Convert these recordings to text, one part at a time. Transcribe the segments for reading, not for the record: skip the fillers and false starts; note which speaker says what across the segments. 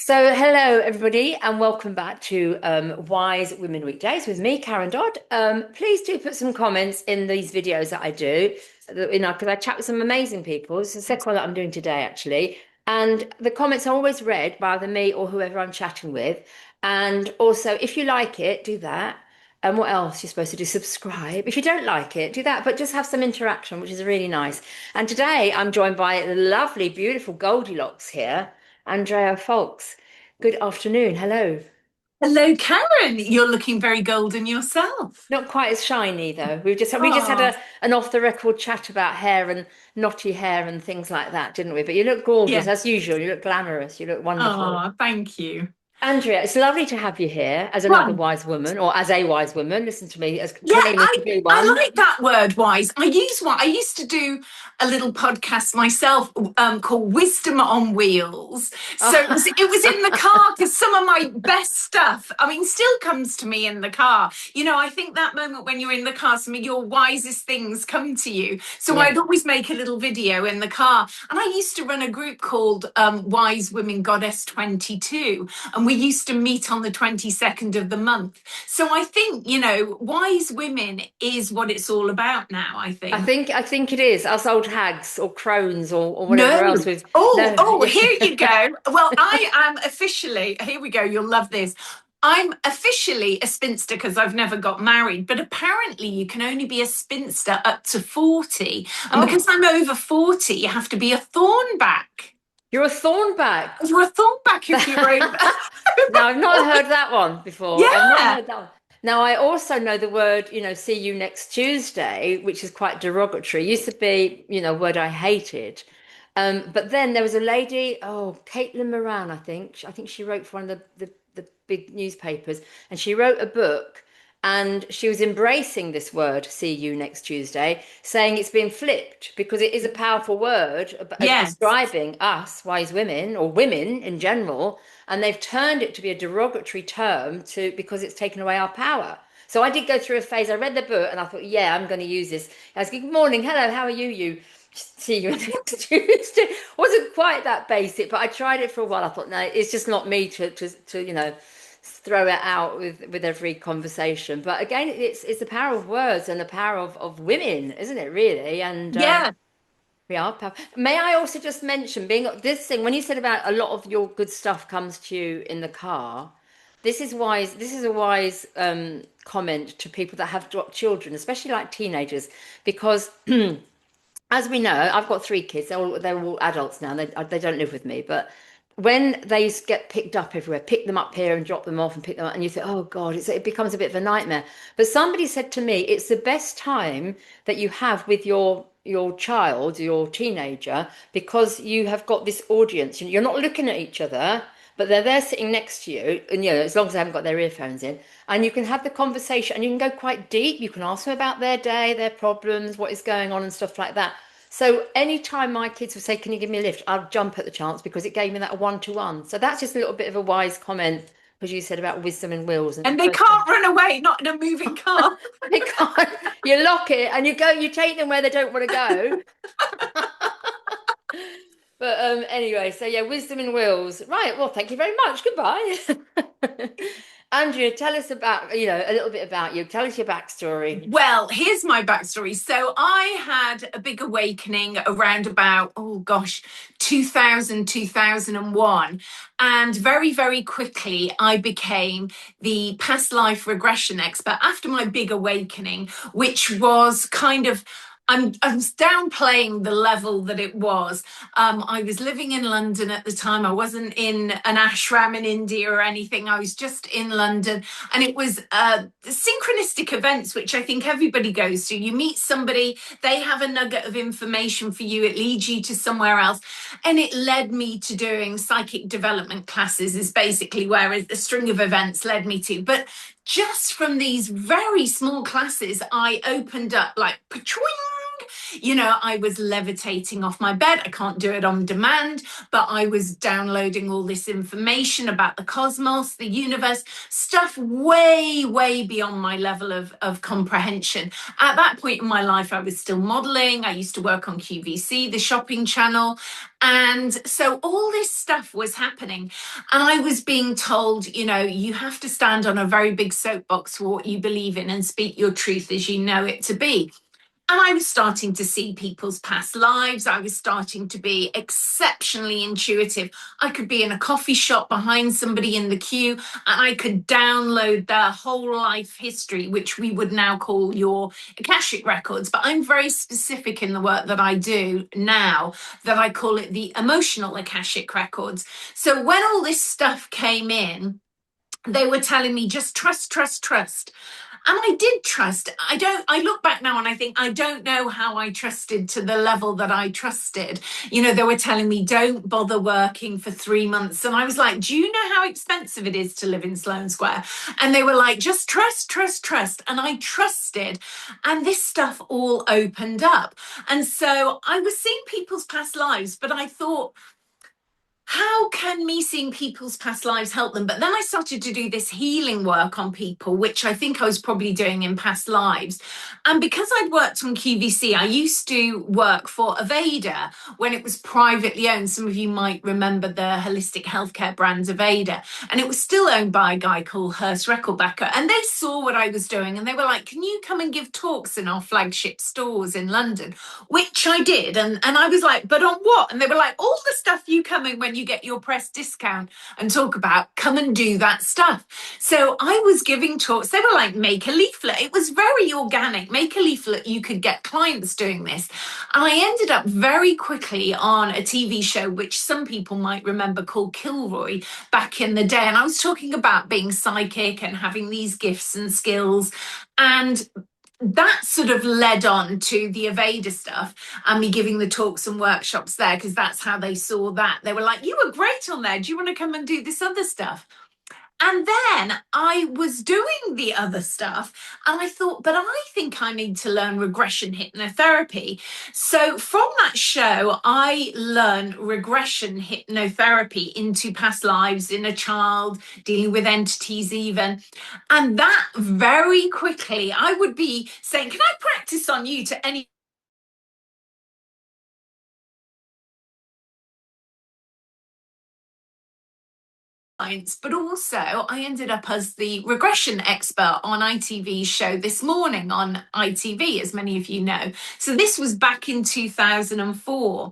Speaker 1: So, hello everybody, and welcome back to Wise Women Weekdays with me, Karen Dodd. Please do put some comments in these videos that I do, because I chat with some amazing people. This is the second one that I'm doing today, actually, and the comments are always read by either me or whoever I'm chatting with. And also, if you like it, do that. And what else you're supposed to do? Subscribe. If you don't like it, do that, but just have some interaction, which is really nice. And today I'm joined by the lovely, beautiful Goldilocks here. Andrea Foulkes. Good afternoon. Hello.
Speaker 2: Hello, Karen. You're looking very golden yourself.
Speaker 1: Not quite as shiny though. We just had
Speaker 2: Oh,
Speaker 1: an off the record chat about hair and knotty hair and things like that, didn't we? But you look gorgeous
Speaker 2: yeah.
Speaker 1: as usual. You look glamorous. You look wonderful.
Speaker 2: Oh, thank you.
Speaker 1: Andrea, it's lovely to have you here as another
Speaker 2: Well,
Speaker 1: wise woman or as a wise woman. Listen to me, as
Speaker 2: yeah,
Speaker 1: claiming
Speaker 2: I
Speaker 1: to be
Speaker 2: I
Speaker 1: one.
Speaker 2: like that word wise. I use one. I used to do a little podcast myself called Wisdom on Wheels. So it was in the car because some of my best stuff, I mean, still comes to me in the car. I think that moment when you're in the car, some of your wisest things come to you. So
Speaker 1: Yeah.
Speaker 2: I'd always make a little video in the car. And I used to run a group called Wise Women Goddess 22. And we used to meet on the 22nd of the month. So I think, wise women is what it's all about now, I
Speaker 1: I
Speaker 2: think.
Speaker 1: think I think it is us old hags or crones or whatever else
Speaker 2: No.
Speaker 1: we've
Speaker 2: Oh,
Speaker 1: no.
Speaker 2: oh, here you go. Well, I am officially, here we go, you'll love this. I'm officially a spinster because I've never got married, but apparently you can only be a spinster up to 40. And because
Speaker 1: Oh,
Speaker 2: I'm over 40, you have to be a thornback.
Speaker 1: you're a thornback.
Speaker 2: You're a thornback if you're over.
Speaker 1: Now, I've not heard that one before. I've not
Speaker 2: Yeah.
Speaker 1: heard that one. Now, I also know the word, see you next Tuesday, which is quite derogatory. It used to be, a word I hated. But then there was a lady, Caitlin Moran, I think. I think she wrote for one of the big newspapers, and she wrote a book, and she was embracing this word, see you next Tuesday, saying it's been flipped because it is a powerful word
Speaker 2: Yes.
Speaker 1: describing us, wise women, or women in general, and they've turned it to be a derogatory term because it's taken away our power. So I did go through a phase. I read the book and I thought, yeah, I'm going to use this. I was, good morning, hello, how are you? You see you next Tuesday. Wasn't quite that basic, but I tried it for a while. I thought, no, it's just not me to throw it out with every conversation. But again, it's the power of words and the power of women, isn't it? Really, and
Speaker 2: Yeah.
Speaker 1: we are powerful. May I also just mention being this thing when you said about a lot of your good stuff comes to you in the car. This is wise. This is a wise comment to people that have got children, especially like teenagers, because as we know, I've got three kids. They're all adults now. They don't live with me, but when they get picked up everywhere, pick them up here and drop them off and pick them up, and you think, oh God, it becomes a bit of a nightmare. But somebody said to me, it's the best time that you have with your child, your teenager, because you have got this audience. You're not looking at each other, but they're there sitting next to you, and as long as they haven't got their earphones in, and you can have the conversation, and you can go quite deep. You can ask them about their day, their problems, what is going on, and stuff like that. So anytime my kids would say, "Can you give me a lift?" I'd jump at the chance because it gave me that one-to-one. So that's just a little bit of a wise comment, because you said about wisdom and wills and
Speaker 2: And they can't run away, not in a moving car.
Speaker 1: they can't. You lock it and you take them where they don't want to go. But anyway, so yeah, wisdom and wills. Right. Well, thank you very much. Goodbye. Andrea, tell us about, a little bit about you. Tell us your backstory.
Speaker 2: Well, here's my backstory. So I had a big awakening around about, oh gosh, 2000, 2001. And very, very quickly, I became the past life regression expert after my big awakening, which was kind of I'm downplaying the level that it was. I was living in London at the time. I wasn't in an ashram in India or anything. I was just in London, and it was synchronistic events, which I think everybody goes to. You meet somebody, they have a nugget of information for you, it leads you to somewhere else. And it led me to doing psychic development classes, is basically where a string of events led me to. But just from these very small classes, I opened up like, I was levitating off my bed. I can't do it on demand, but I was downloading all this information about the cosmos, the universe, stuff way, way beyond my level of comprehension. At that point in my life, I was still modeling. I used to work on QVC, the shopping channel. And so all this stuff was happening. And I was being told, you have to stand on a very big soapbox for what you believe in and speak your truth as you know it to be. And I was starting to see people's past lives. I was starting to be exceptionally intuitive. I could be in a coffee shop behind somebody in the queue, and I could download their whole life history, which we would now call your AKASHIC records. But I'm very specific in the work that I do now that I call it the emotional AKASHIC records. So when all this stuff came in, they were telling me just trust, trust, trust. And I did trust. I look back now and I think, I don't know how I trusted to the level that I trusted. They were telling me, don't bother working for 3 months. And I was like, do you know how expensive it is to live in Sloane Square? And they were like, just trust, trust, trust. And I trusted. And this stuff all opened up. And so I was seeing people's past lives, but I thought, how can me seeing people's past lives help them? But then I started to do this healing work on people, which I think I was probably doing in past lives. And because I'd worked on QVC, I used to work for Aveda when it was privately owned. Some of you might remember the holistic healthcare brand Aveda. And it was still owned by a guy called Hurst Reckelbecker. And they saw what I was doing and they were like, can you come and give talks in our flagship stores in London? Which I did. And I was like, but on what? And they were like, all the stuff you come in when you get your press discount and talk about, come and do that stuff. So I was giving talks. They were like, make a leaflet. It was very organic. Make a leaflet. You could get clients doing this. And I ended up very quickly on a TV show, which some people might remember, called Kilroy back in the day. And I was talking about being psychic and having these gifts and skills. And that sort of led on to the Aveda stuff and me giving the talks and workshops there, because that's how they saw that. They were like, you were great on there. Do you want to come and do this other stuff? And then I was doing the other stuff and I thought, but I think I need to learn regression hypnotherapy. So from that show, I learned regression hypnotherapy into past lives, in a child, dealing with entities even. And that very quickly, I would be saying, can I practice on you to any clients, but also I ended up as the regression expert on ITV's show This Morning on ITV, as many of you know. So this was back in 2004.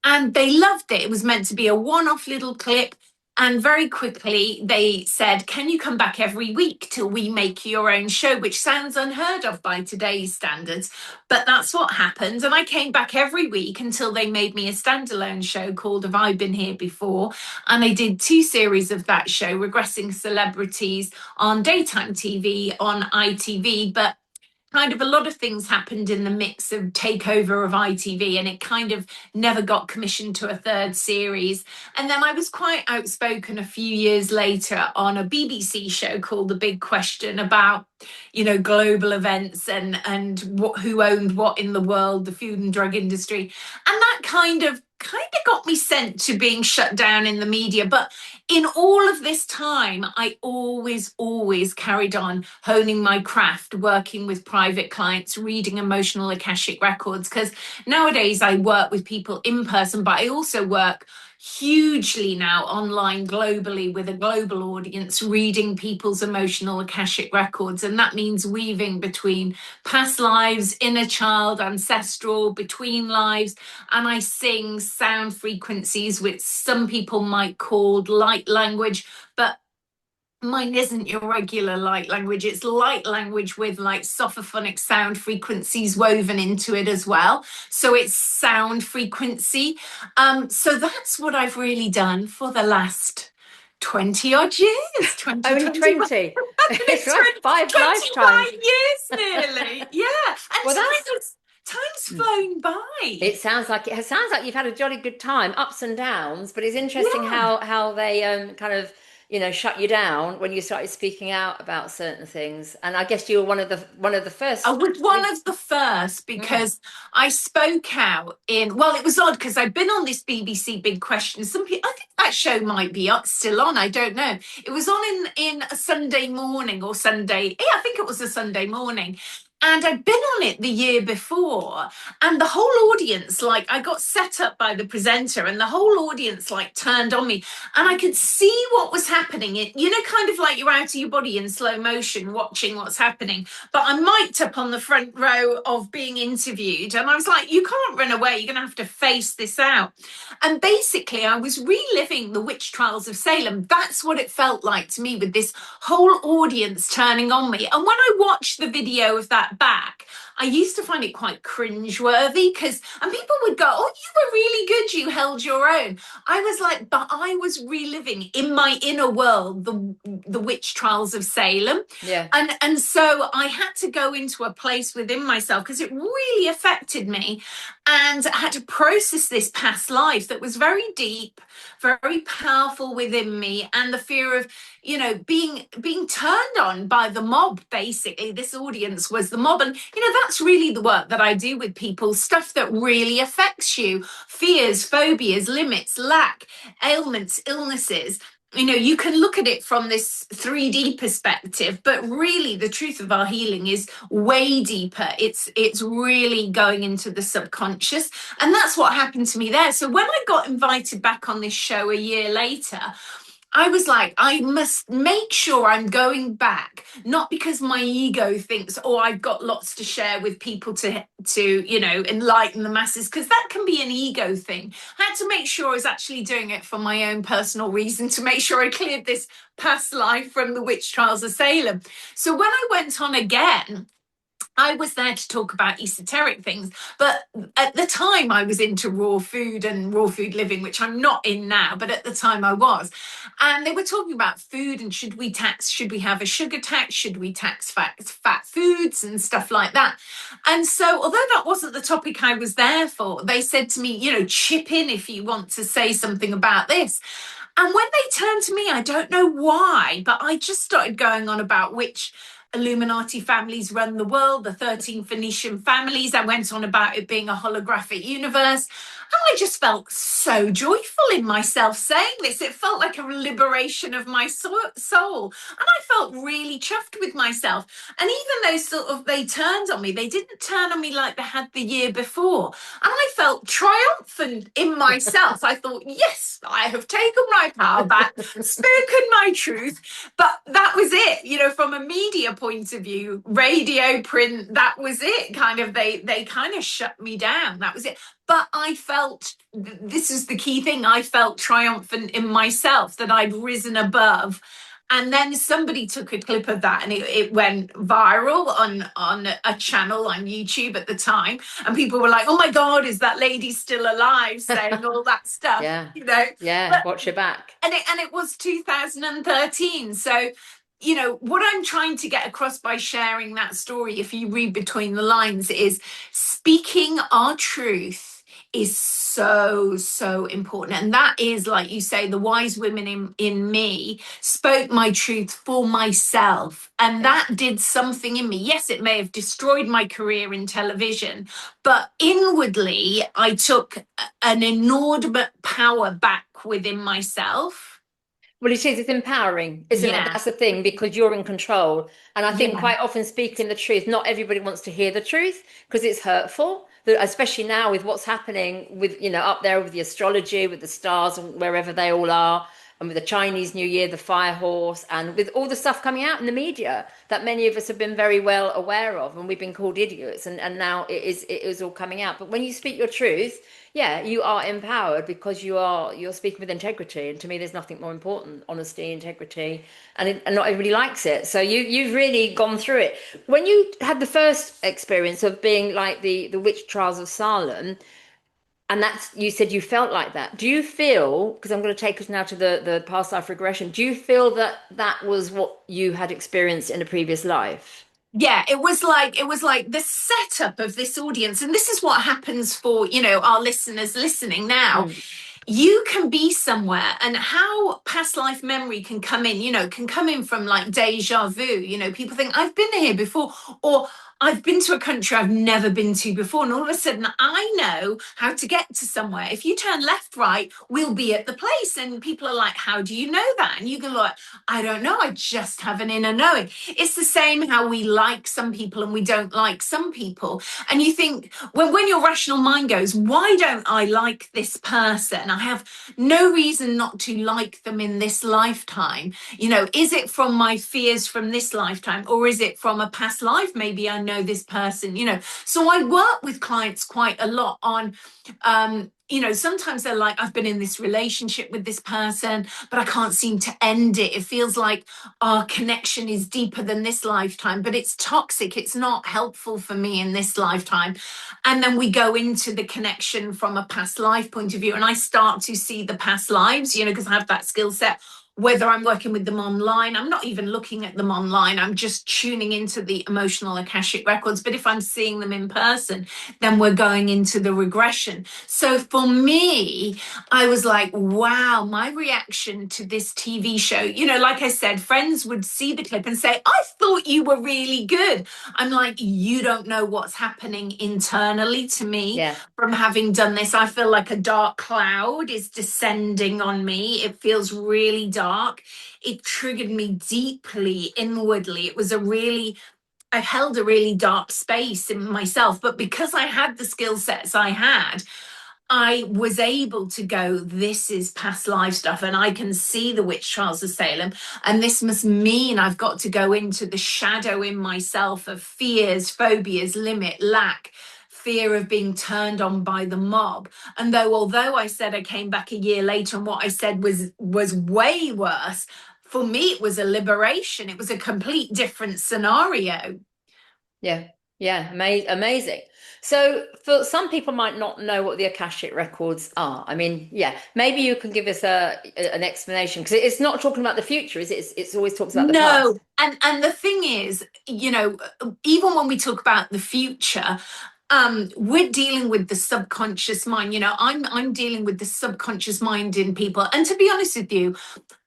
Speaker 2: And they loved it. It was meant to be a one-off little clip. And very quickly they said, can you come back every week till we make your own show? Which sounds unheard of by today's standards, but that's what happened. And I came back every week until they made me a standalone show called Have I Been Here Before? And I did 2 series of that show, Regressing Celebrities, on daytime TV on ITV. But kind of a lot of things happened in the mix of takeover of ITV, and it kind of never got commissioned to a 3rd series. And then I was quite outspoken a few years later on a BBC show called The Big Question about, global events and who owned what in the world, the food and drug industry. And that kind of got me sent to being shut down in the media. But in all of this time, I always carried on honing my craft, working with private clients, reading emotional Akashic records, because nowadays I work with people in person, but I also work hugely now online globally with a global audience, reading people's emotional Akashic records. And that means weaving between past lives, inner child, ancestral, between lives. And I sing sound frequencies, which some people might call light language, but mine isn't your regular light language. It's light language with like sophophonic sound frequencies woven into it as well. So it's sound frequency. So that's what I've really done for the last 20 odd years. 20,
Speaker 1: Only 20. It's right, 5 lifetimes.
Speaker 2: 25 years nearly. Yeah. And
Speaker 1: Well,
Speaker 2: time's flown by.
Speaker 1: It sounds like you've had a jolly good time, ups and downs, but it's interesting how they kind of shut you down when you started speaking out about certain things. And I guess you were one of the
Speaker 2: I
Speaker 1: first.
Speaker 2: was one of the first
Speaker 1: Mm.
Speaker 2: because I spoke out in, well, it was odd because I've been on this BBC Big Question. Some people, I think that show might be up, still on. I don't know. It was on in a Sunday morning or Sunday. Yeah, I think it was a Sunday morning. And I'd been on it the year before, and the whole audience, like, I got set up by the presenter, and the whole audience, like, turned on me, and I could see what was happening. Kind of like you're out of your body in slow motion, watching what's happening, but I'm mic'd up on the front row of being interviewed. And I was like, you can't run away. You're going to have to face this out. And basically, I was reliving the witch trials of Salem. That's what it felt like to me, with this whole audience turning on me. And when I watched the video of that back, I used to find it quite cringeworthy and people would go, oh, you were really good. You held your own. I was like, but I was reliving in my inner world the witch trials of Salem.
Speaker 1: Yeah.
Speaker 2: And so I had to go into a place within myself because it really affected me, and I had to process this past life that was very deep, very powerful within me, and the fear of being turned on by the mob. Basically, this audience was the mob, and that's really the work that I do with people, stuff that really affects you: fears, phobias, limits, lack, ailments, illnesses. You can look at it from this 3D perspective, but really the truth of our healing is way deeper. It's really going into the subconscious. And that's what happened to me there. So when I got invited back on this show a year later, I was like, I must make sure I'm going back, not because my ego thinks, oh, I've got lots to share with people to enlighten the masses, because that can be an ego thing. I had to make sure I was actually doing it for my own personal reason, to make sure I cleared this past life from the witch trials of Salem. So when I went on again, I was there to talk about esoteric things, but at the time I was into raw food and raw food living, which I'm not in now, but at the time I was. And they were talking about food and should we have a sugar tax? Should we tax fat foods and stuff like that? And so, although that wasn't the topic I was there for, they said to me, chip in if you want to say something about this. And when they turned to me, I don't know why, but I just started going on about which Illuminati families run the world, the 13 Phoenician families. I went on about it being a holographic universe. And I just felt so joyful in myself saying this. It felt like a liberation of my soul. And I felt really chuffed with myself. And even though they turned on me, they didn't turn on me like they had the year before. And I felt triumphant in myself. I thought, yes, I have taken my power back, spoken my truth. But that was it, from a media point of view, radio, print, that was it. They kind of shut me down. That was it. But I felt, this is the key thing, I felt triumphant in myself that I'd risen above. And then somebody took a clip of that and it went viral on a channel on YouTube at the time. And people were like, oh my God, is that lady still alive? Saying all that stuff,
Speaker 1: Yeah. Yeah.
Speaker 2: But,
Speaker 1: Watch your back.
Speaker 2: and it was 2013. So, what I'm trying to get across by sharing that story, if you read between the lines, is speaking our truth is so, so important. And that is, like you say, the wise women in me spoke my truth for myself. And that did something in me. Yes, it may have destroyed my career in television, but inwardly, I took an inordinate power back within myself.
Speaker 1: Well, it's empowering, isn't it?
Speaker 2: Yeah.
Speaker 1: That's the thing, because you're in control. And I think
Speaker 2: Yeah.
Speaker 1: quite often speaking the truth, not everybody wants to hear the truth because it's hurtful, especially now with what's happening with, up there with the astrology, with the stars and wherever they all are, and with the Chinese New Year, the fire horse, and with all the stuff coming out in the media that many of us have been very well aware of, and we've been called idiots, and now it is all coming out. But when you speak your truth, yeah, you are empowered because you're speaking with integrity, and to me, there's nothing more important: honesty, integrity, and not everybody likes it. So you've really gone through it. When you had the first experience of being like the witch trials of Salem, and you said you felt like that. Do you feel, because I'm going to take us now to the past life regression, do you feel that that was what you had experienced in a previous life?
Speaker 2: Yeah, it was like the setup of this audience. And this is what happens for, our listeners listening now.
Speaker 1: Mm.
Speaker 2: you can be somewhere, and how past life memory can come in, can come in from like deja vu. People think I've been here before, or I've been to a country I've never been to before, and all of a sudden I know how to get to somewhere. If you turn left, right, we'll be at the place. And people are like, how do you know that? And you go like, I don't know, I just have an inner knowing. It's the same how we like some people and we don't like some people. And you think, when your rational mind goes, why don't I like this person? I have no reason not to like them in this lifetime. Is it from my fears from this lifetime, or is it from a past life? Maybe I know this person. So I work with clients quite a lot on sometimes they're like, I've been in this relationship with this person, but I can't seem to end it. It feels like our connection is deeper than this lifetime, but it's toxic. It's not helpful for me in this lifetime. And then we go into the connection from a past life point of view, and I start to see the past lives, because I have that skill set. Whether I'm working with them online, I'm not even looking at them online, I'm just tuning into the emotional Akashic records. But if I'm seeing them in person, then we're going into the regression. So for me, I was like, wow, my reaction to this TV show, like I said, friends would see the clip and say, I thought you were really good. I'm like, you don't know what's happening internally to me.
Speaker 1: Yeah.
Speaker 2: From having done this. I feel like a dark cloud is descending on me. It feels really dark. It triggered me deeply inwardly. I held a really dark space in myself, but because I had the skill sets I had, I was able to go, this is past life stuff, and I can see the witch trials of Salem. And this must mean I've got to go into the shadow in myself of fears, phobias, limit, lack, fear of being turned on by the mob. And although I said I came back a year later and what I said was way worse, for me it was a liberation. It was a complete different scenario.
Speaker 1: Yeah. Yeah. Amazing. So for some people might not know what the Akashic records are. I mean, yeah, maybe you can give us an explanation, because it's not talking about the future, is it? It's always talks about the
Speaker 2: No,
Speaker 1: past.
Speaker 2: and the thing is, even when we talk about the future, we're dealing with the subconscious mind. I'm dealing with the subconscious mind in people. And to be honest with you,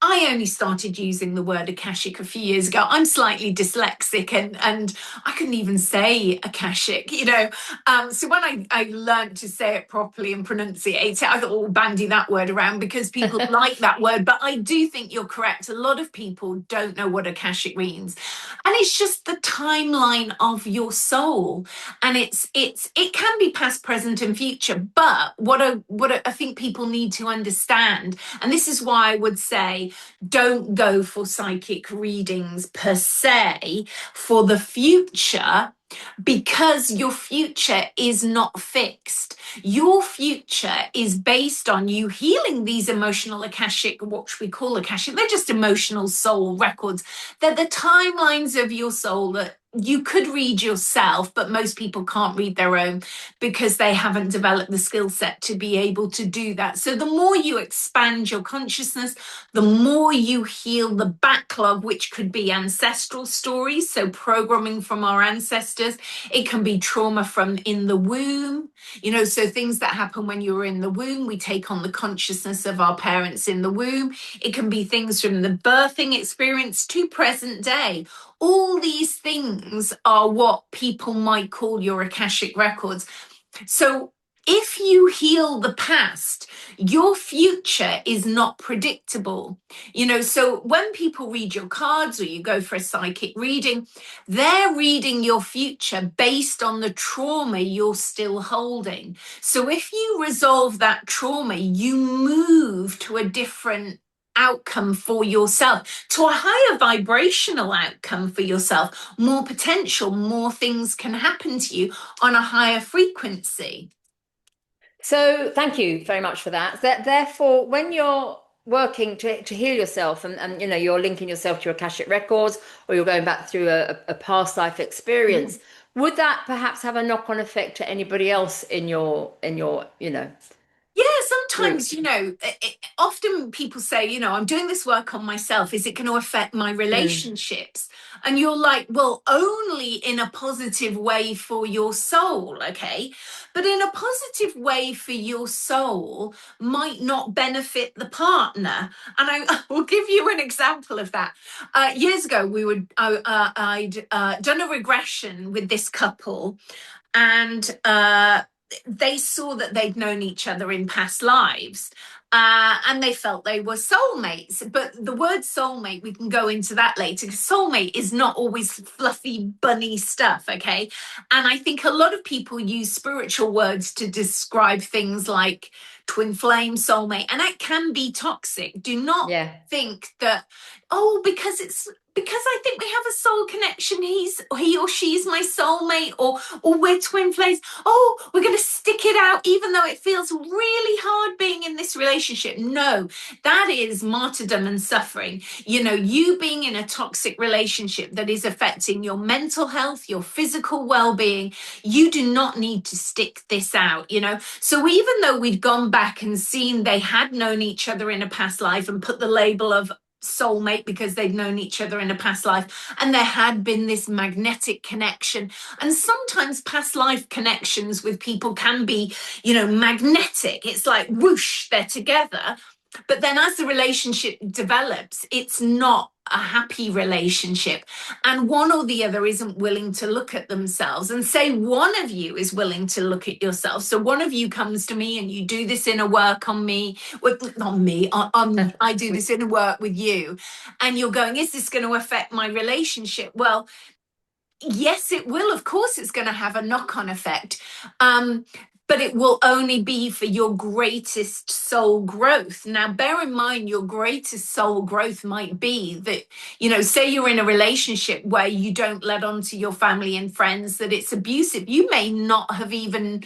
Speaker 2: I only started using the word Akashic a few years ago. I'm slightly dyslexic, and I couldn't even say Akashic, So when I learned to say it properly and pronunciate it, I thought, oh, bandy that word around because people like that word. But I do think you're correct. A lot of people don't know what Akashic means. And it's just the timeline of your soul. And it can be past, present, and future. But what I think people need to understand, and this is why I would say, don't go for psychic readings per se for the future, because your future is not fixed. Your future is based on you healing these emotional Akashic, what we call Akashic, they're just emotional soul records. They're the timelines of your soul that you could read yourself, but most people can't read their own because they haven't developed the skill set to be able to do that. So the more you expand your consciousness, the more you heal the backlog, which could be ancestral stories, so programming from our ancestors. It can be trauma from in the womb, so things that happen when you're in the womb, we take on the consciousness of our parents in the womb. It can be things from the birthing experience to present day. All these things are what people might call your Akashic records. So if you heal the past, your future is not predictable. So when people read your cards or you go for a psychic reading, they're reading your future based on the trauma you're still holding. So if you resolve that trauma, you move to a different outcome for yourself, to a higher vibrational outcome for yourself, more potential, more things can happen to you on a higher frequency.
Speaker 1: So thank you very much for that. Therefore, when you're working to heal yourself, and you're linking yourself to your Akashic records, or you're going back through a past life experience, would that perhaps have a knock-on effect to anybody else in your
Speaker 2: Yeah, sometimes, often people say, I'm doing this work on myself. Is it going to affect my
Speaker 1: Mm.
Speaker 2: relationships? And you're like, well, only in a positive way for your soul, okay? But in a positive way for your soul might not benefit the partner. And I will give you an example of that. Years ago, I'd done a regression with this couple, and they saw that they'd known each other in past lives. And they felt they were soulmates. But the word soulmate, we can go into that later, because soulmate is not always fluffy, bunny stuff, okay? And I think a lot of people use spiritual words to describe things like twin flame, soulmate, and that can be toxic. Do not
Speaker 1: Yeah.
Speaker 2: think that, because I think we have a soul connection, he or she is my soulmate, or we're twin flames. Oh, we're going to stick it out even though it feels really hard being in this relationship. No, that is martyrdom and suffering. You being in a toxic relationship that is affecting your mental health, your physical well-being, you do not need to stick this out. So even though we'd gone back and seen they had known each other in a past life and put the label of soulmate because they'd known each other in a past life, and there had been this magnetic connection, and sometimes past life connections with people can be magnetic. It's like whoosh, they're together. But then as the relationship develops, it's not a happy relationship, and one or the other isn't willing to look at themselves. And say one of you is willing to look at yourself, so one of you comes to me and you do this inner work on me, on me, I do this inner work with you, and you're going, is this going to affect my relationship? Well, yes, it will. Of course, it's going to have a knock-on effect. But it will only be for your greatest soul growth. Now, bear in mind, your greatest soul growth might be that, say you're in a relationship where you don't let on to your family and friends that it's abusive. You may not have even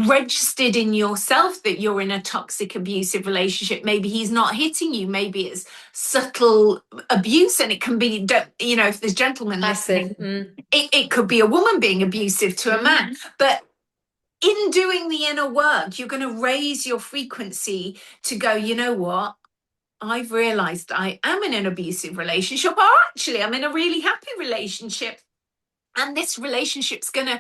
Speaker 2: registered in yourself that you're in a toxic abusive relationship. Maybe he's not hitting you, maybe it's subtle abuse, and it can be, if there's gentlemen listening, it could be a woman being abusive to a man. But in doing the inner work, you're going to raise your frequency to go, you know what, I've realized I am in an abusive relationship, or actually I'm in a really happy relationship, and this relationship's going to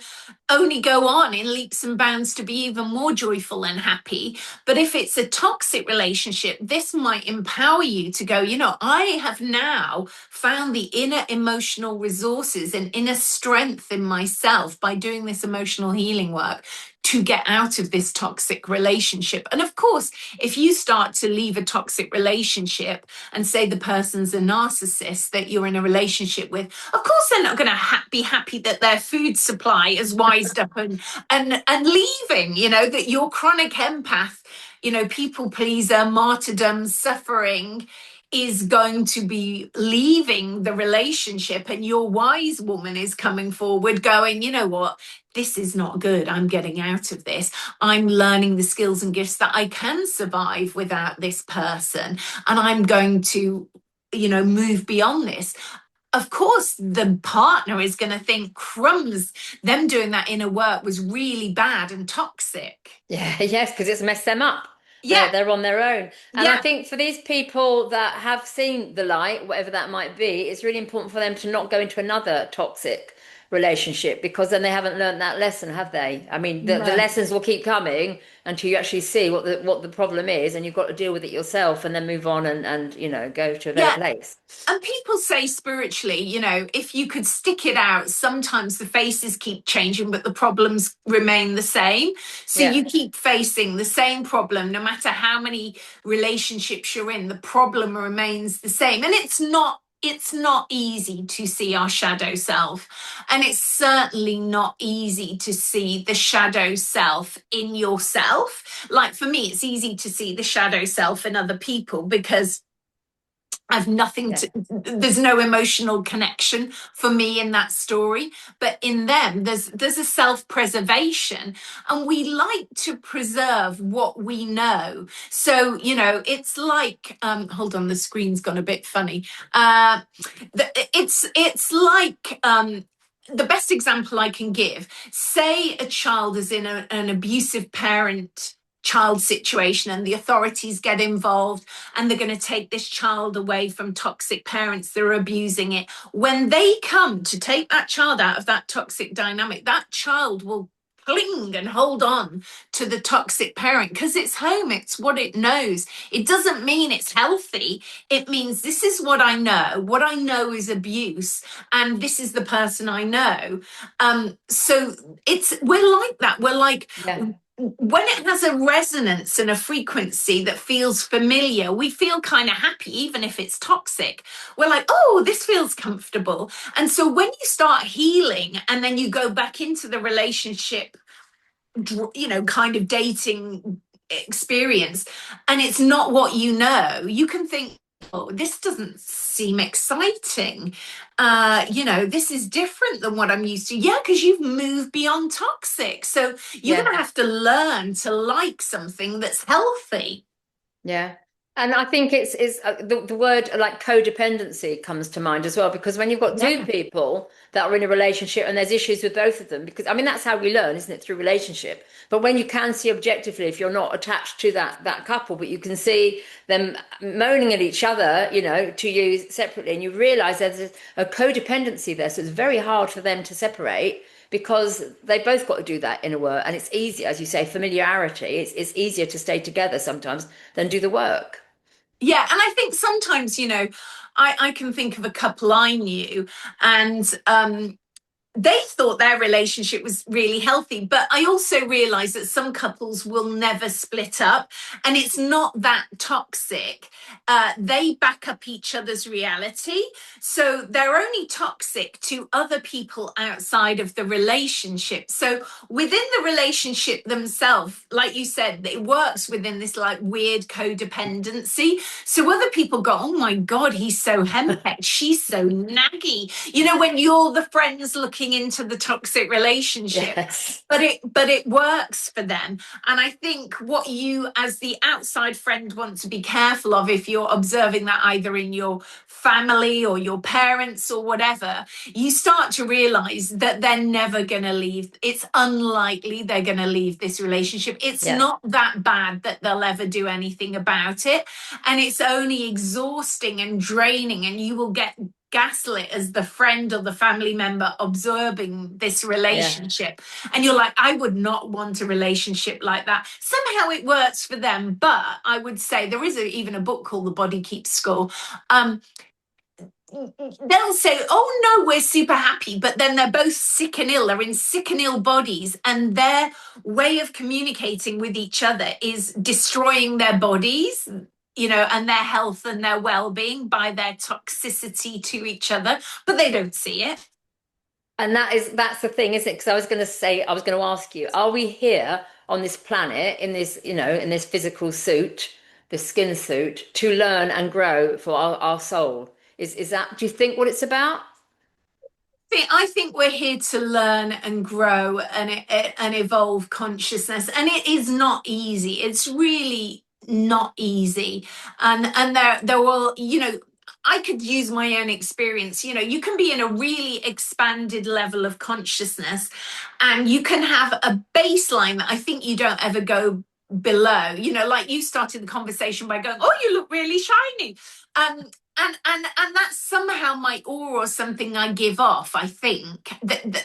Speaker 2: only go on in leaps and bounds to be even more joyful and happy. But if it's a toxic relationship, this might empower you to go, I have now found the inner emotional resources and inner strength in myself by doing this emotional healing work to get out of this toxic relationship. And of course, if you start to leave a toxic relationship and say the person's a narcissist that you're in a relationship with, of course they're not going to be happy that their food supply is wised up and leaving, that your chronic empath, people pleaser, martyrdom, suffering is going to be leaving the relationship, and your wise woman is coming forward going, you know what, this is not good. I'm getting out of this. I'm learning the skills and gifts that I can survive without this person, and I'm going to, move beyond this. Of course, the partner is going to think, crumbs, them doing that inner work was really bad and toxic.
Speaker 1: Yeah, yes, because it's messed them up.
Speaker 2: Yeah.
Speaker 1: They're on their own. And I
Speaker 2: Yeah.
Speaker 1: think for these people that have seen the light, whatever that might be, it's really important for them to not go into another toxic relationship, because then they haven't learned that lesson, have they? I mean, the
Speaker 2: No.
Speaker 1: lessons will keep coming until you actually see what the problem is, and you've got to deal with it yourself and then move on and go to a better
Speaker 2: Yeah.
Speaker 1: place.
Speaker 2: And people say spiritually, if you could stick it out, sometimes the faces keep changing, but the problems remain the same. So
Speaker 1: Yeah.
Speaker 2: you keep facing the same problem, no matter how many relationships you're in, the problem remains the same. And it's not easy to see our shadow self. And it's certainly not easy to see the shadow self in yourself. Like for me, it's easy to see the shadow self in other people because I've nothing to, there's no emotional connection for me in that story. But in them, there's a self-preservation, and we like to preserve what we know. So, it's like, hold on, the screen's gone a bit funny. It's like, the best example I can give, say a child is in an abusive parent child situation and the authorities get involved and they're going to take this child away from toxic parents that are abusing it. When they come to take that child out of that toxic dynamic, that child will cling and hold on to the toxic parent because it's home, it's what it knows. It doesn't mean it's healthy. It means this is what I know. What I know is abuse, and this is the person I know. So we're like that. We're like,
Speaker 1: Yeah.
Speaker 2: when it has a resonance and a frequency that feels familiar, we feel kind of happy, even if it's toxic. We're like, oh, this feels comfortable. And so when you start healing and then you go back into the relationship, kind of dating experience, and it's not what you know, you can think, oh, this doesn't seem exciting. This is different than what I'm used to. Yeah, because you've moved beyond toxic. So you're going to have to learn to like something that's healthy.
Speaker 1: Yeah. And I think it's the word like codependency comes to mind as well, because when you've got two people that are in a relationship and there's issues with both of them, because I mean that's how we learn, isn't it, through relationship. But when you can see objectively, if you're not attached to that couple, but you can see them moaning at each other, to you separately, and you realize there's a codependency there, so it's very hard for them to separate, because they both got to do that inner work, and it's easier, as you say, familiarity. It's easier to stay together sometimes than do the work.
Speaker 2: Yeah, and I think sometimes, I can think of a couple I knew, and they thought their relationship was really healthy. But I also realized that some couples will never split up, and it's not that toxic. They back up each other's reality. So they're only toxic to other people outside of the relationship. So within the relationship themselves, like you said, it works within this like weird codependency. So other people go, oh my God, he's so henpecked. She's so naggy. When you're the friends looking into the toxic relationship.
Speaker 1: Yes.
Speaker 2: But it works for them. And I think what you as the outside friend want to be careful of, if you're observing that either in your family or your parents or whatever, you start to realize that they're never going to leave. It's unlikely they're going to leave this relationship. It's not that bad that they'll ever do anything about it. And it's only exhausting and draining, and you will get gaslit as the friend or the family member observing this relationship. And you're like, I would not want a relationship like that. Somehow it works for them, but I would say there is even a book called The Body Keeps Score. They'll say, oh no, we're super happy, but then they're both sick and ill. They're in sick and ill bodies, and their way of communicating with each other is destroying their bodies, and their health and their well-being by their toxicity to each other, but they don't see it.
Speaker 1: And that's the thing, isn't it? Because I was going to ask you, are we here on this planet in this, in this physical suit, this skin suit, to learn and grow for our soul? Is that, do you think, what it's about?
Speaker 2: I think we're here to learn and grow and evolve consciousness, and it is not easy. It's really not easy, and there will, I could use my own experience. You can be in a really expanded level of consciousness, and you can have a baseline that I think you don't ever go below. Like you started the conversation by going, "Oh, you look really shiny." And that's somehow my aura or something I give off. I think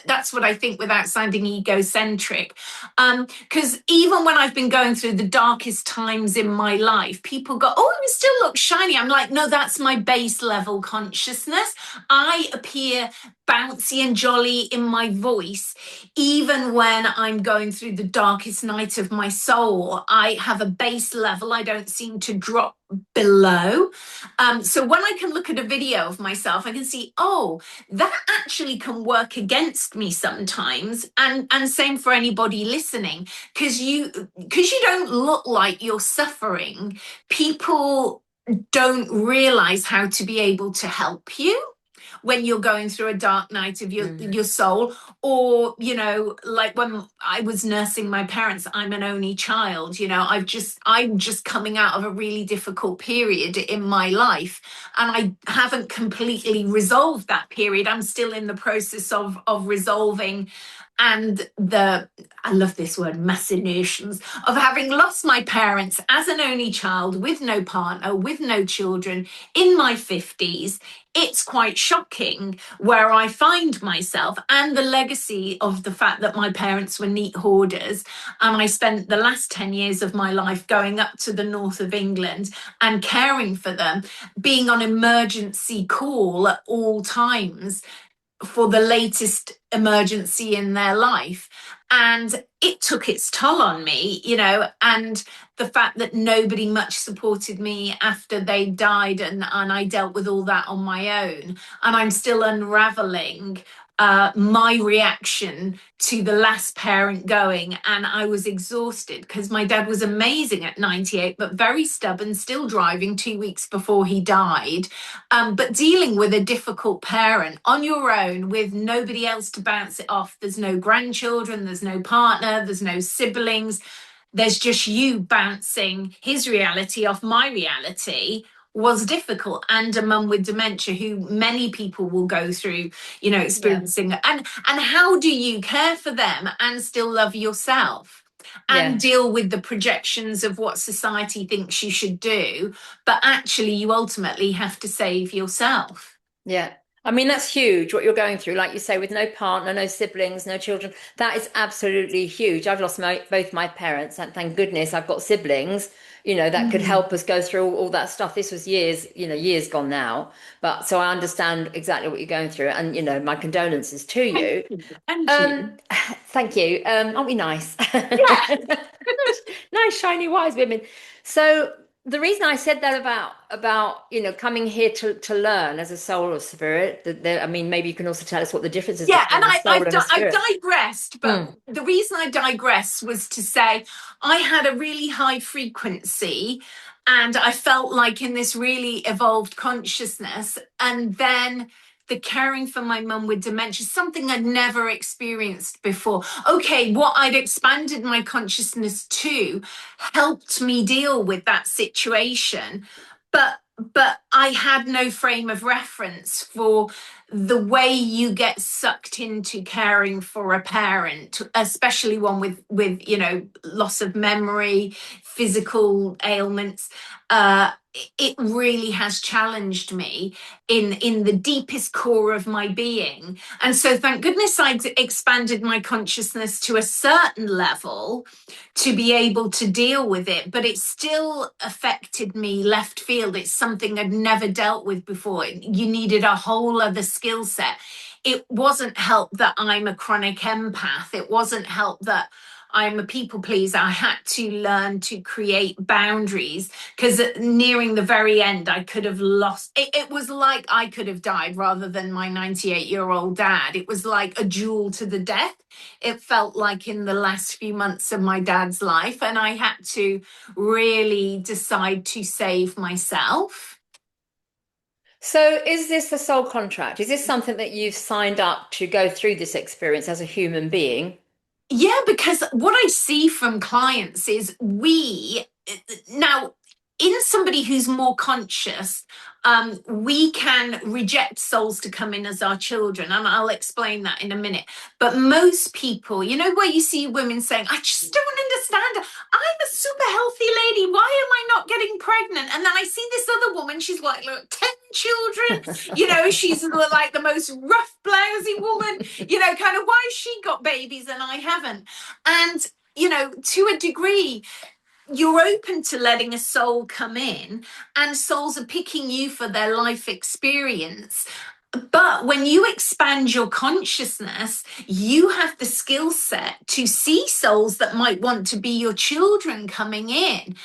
Speaker 2: that's what I think, without sounding egocentric. Because even when I've been going through the darkest times in my life, people go, oh, you still look shiny. I'm like, no, that's my base level consciousness. I appear bouncy and jolly in my voice, even when I'm going through the darkest night of my soul. I have a base level. I don't seem to drop below. So when I can look at a video of myself, I can see, oh, that actually can work against me sometimes. And same for anybody listening, because you don't look like you're suffering. People don't realize how to be able to help you when you're going through a dark night of your soul, or like when I was nursing my parents. I'm an only child. I'm just coming out of a really difficult period in my life, and I haven't completely resolved that period. I'm still in the process of resolving and I love this word, machinations, of having lost my parents as an only child with no partner, with no children in my 50s. It's quite shocking where I find myself, and the legacy of the fact that my parents were neat hoarders. And I spent the last 10 years of my life going up to the north of England and caring for them, being on emergency call at all times for the latest emergency in their life. And it took its toll on me, and the fact that nobody much supported me after they died, and I dealt with all that on my own. And I'm still unraveling my reaction to the last parent going. And I was exhausted because my dad was amazing at 98, but very stubborn, still driving 2 weeks before he died. But dealing with a difficult parent on your own with nobody else to bounce it off. There's no grandchildren, there's no partner, there's no siblings. There's just you bouncing his reality off my reality was difficult. And a mum with dementia, who many people will go through, experiencing. Yeah. And how do you care for them and still love yourself? And deal with the projections of what society thinks you should do, but actually you ultimately have to save yourself.
Speaker 1: Yeah. I mean, that's huge what you're going through. Like you say, with no partner, no siblings, no children, that is absolutely huge. I've lost both my parents, and thank goodness I've got siblings, that could help us go through all that stuff. This was years gone now. But so I understand exactly what you're going through. And, my condolences to you.
Speaker 2: Thank you.
Speaker 1: Thank you. Aren't we nice?
Speaker 2: Yeah.
Speaker 1: Nice, shiny, wise women. So the reason I said that about coming here to learn as a soul or spirit, I mean, maybe you can also tell us what the difference is between
Speaker 2: and
Speaker 1: a soul and a spirit.
Speaker 2: I digressed, but the reason I digressed was to say I had a really high frequency, and I felt like in this really evolved consciousness, and then the caring for my mum with dementia, something I'd never experienced before. Okay, what I'd expanded my consciousness to helped me deal with that situation, but I had no frame of reference for the way you get sucked into caring for a parent, especially one with loss of memory, physical ailments. It really has challenged me in the deepest core of my being. And so thank goodness I'd expanded my consciousness to a certain level to be able to deal with it, but it still affected me left field. It's something I'd never dealt with before. You needed a whole other skill set. It wasn't help that I'm a chronic empath. It wasn't help that I'm a people pleaser. I had to learn to create boundaries, because nearing the very end, I could have lost. It was like I could have died rather than my 98-year-old dad. It was like a duel to the death. It felt like in the last few months of my dad's life, and I had to really decide to save myself.
Speaker 1: So is this a soul contract? Is this something that you've signed up to go through this experience as a human being?
Speaker 2: Yeah, because what I see from clients is now, in somebody who's more conscious, we can reject souls to come in as our children, and I'll explain that in a minute. But most people, where you see women saying, I just don't understand. I'm a super healthy lady. Why am I not getting pregnant? And then I see this other woman, she's like, look, 10 children, she's like the most rough, blousy woman, kind of, why has she got babies and I haven't? And, to a degree, you're open to letting a soul come in, and souls are picking you for their life experience. But when you expand your consciousness, you have the skill set to see souls that might want to be your children coming in.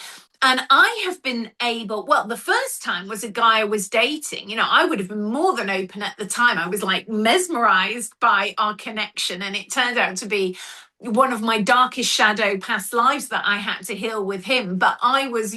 Speaker 2: And I have been able, the first time was a guy I was dating. I would have been more than open at the time. I was like mesmerized by our connection. And it turned out to be one of my darkest shadow past lives that I had to heal with him. But I was,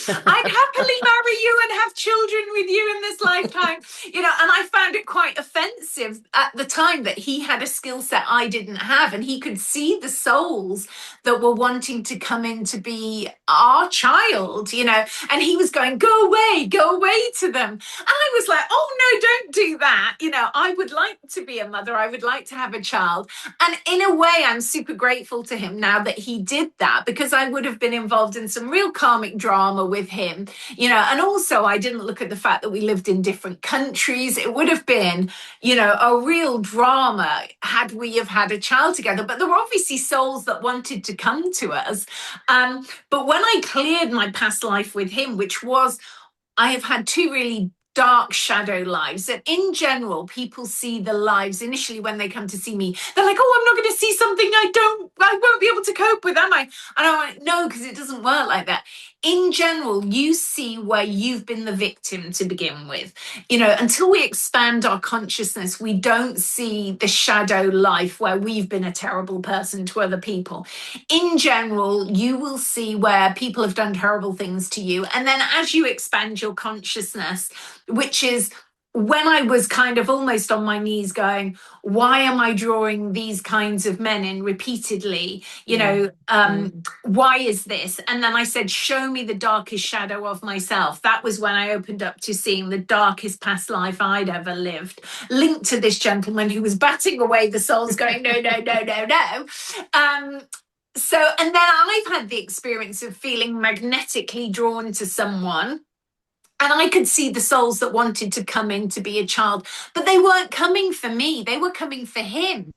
Speaker 2: I'd happily marry you and have children with you in this lifetime. And I found it quite offensive at the time that he had a skill set I didn't have, and he could see the souls that were wanting to come in to be our child, and he was going, go away to them. And I was like, oh no, don't do that. I would like to be a mother. I would like to have a child. And in a way, I'm super grateful to him now that he did that, because I would have been involved in some real karmic drama with him, and also I didn't look at the fact that we lived in different countries. It would have been, a real drama had we have had a child together. But there were obviously souls that wanted to come to us. But when I cleared my past life with him, which was, I have had two really dark shadow lives, and in general people see the lives initially when they come to see me, they're like, oh, I'm not going to see something I won't be able to cope with, am I? And I'm like, no, because it doesn't work like that. In general, you see where you've been the victim to begin with. Until we expand our consciousness, we don't see the shadow life where we've been a terrible person to other people. In general, you will see where people have done terrible things to you. And then as you expand your consciousness, which is when I was kind of almost on my knees going, why am I drawing these kinds of men in repeatedly? Why is this? And then I said, show me the darkest shadow of myself. That was when I opened up to seeing the darkest past life I'd ever lived, linked to this gentleman who was batting away the souls going, no, no, no, no, no. And then I've had the experience of feeling magnetically drawn to someone. And I could see the souls that wanted to come in to be a child, but they weren't coming for me. They were coming for him.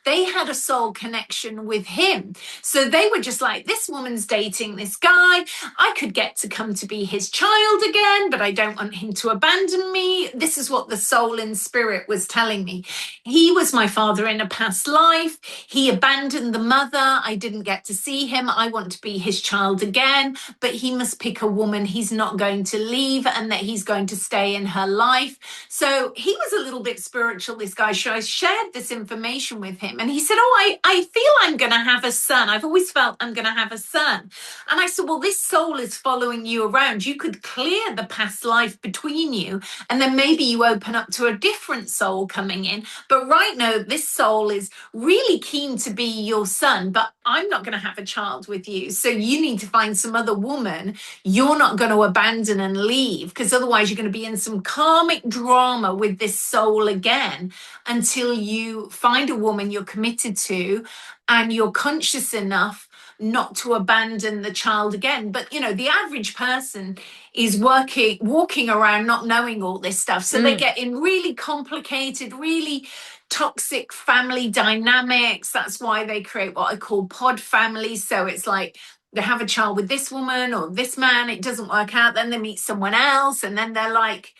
Speaker 2: They had a soul connection with him. So they were just like, this woman's dating this guy. I could get to come to be his child again, but I don't want him to abandon me. This is what the soul in spirit was telling me. He was my father in a past life. He abandoned the mother. I didn't get to see him. I want to be his child again, but he must pick a woman he's not going to leave and that he's going to stay in her life. So he was a little bit spiritual, this guy. So I shared this information with him, and he said, oh, I feel I'm going to have a son. I've always felt I'm going to have a son. And I said, well, this soul is following you around. You could clear the past life between you, and then maybe you open up to a different soul coming in. But right now, this soul is really keen to be your son, but I'm not going to have a child with you. So you need to find some other woman you're not going to abandon and leave, because otherwise you're going to be in some karmic drama with this soul again until you find a woman you're committed to and you're conscious enough not to abandon the child again. But the average person is walking around not knowing all this stuff, so they get in really complicated, really toxic family dynamics. That's why they create what I call pod families. So it's like they have a child with this woman or this man, it doesn't work out, then they meet someone else, and then they're like,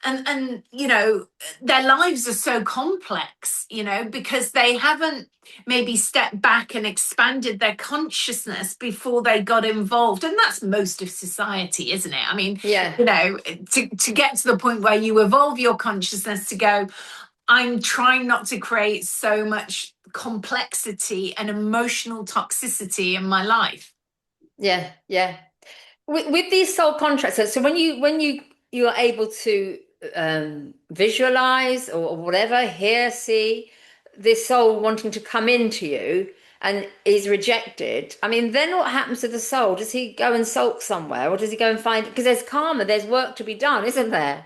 Speaker 2: and their lives are so complex, because they haven't maybe stepped back and expanded their consciousness before they got involved. And that's most of society, isn't it? I mean, to get to the point where you evolve your consciousness to go, I'm trying not to create so much complexity and emotional toxicity in my life.
Speaker 1: Yeah. With these soul contracts, so when you are able to visualize or whatever, hear, see this soul wanting to come into you and is rejected, I mean, then what happens to the soul? Does he go and sulk somewhere, or does he go and find, because there's karma, there's work to be done, isn't there?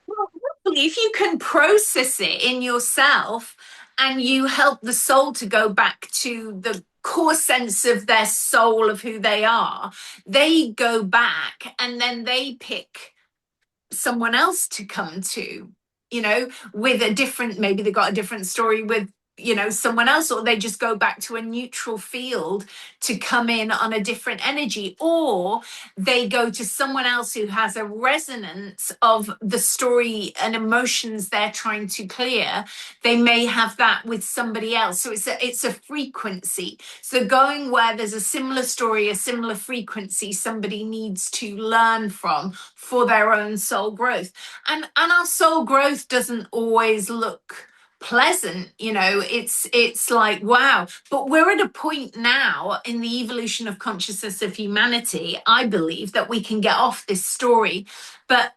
Speaker 2: Well, hopefully, if you can process it in yourself and you help the soul to go back to the core sense of their soul, of who they are, they go back and then they pick someone else to come to, with a different, maybe they got a different story with, someone else, or they just go back to a neutral field to come in on a different energy, or they go to someone else who has a resonance of the story and emotions they're trying to clear. They may have that with somebody else. So it's a frequency. So going where there's a similar story, a similar frequency, somebody needs to learn from for their own soul growth. And our soul growth doesn't always look pleasant. It's like, wow. But we're at a point now in the evolution of consciousness of humanity, I believe, that we can get off this story. But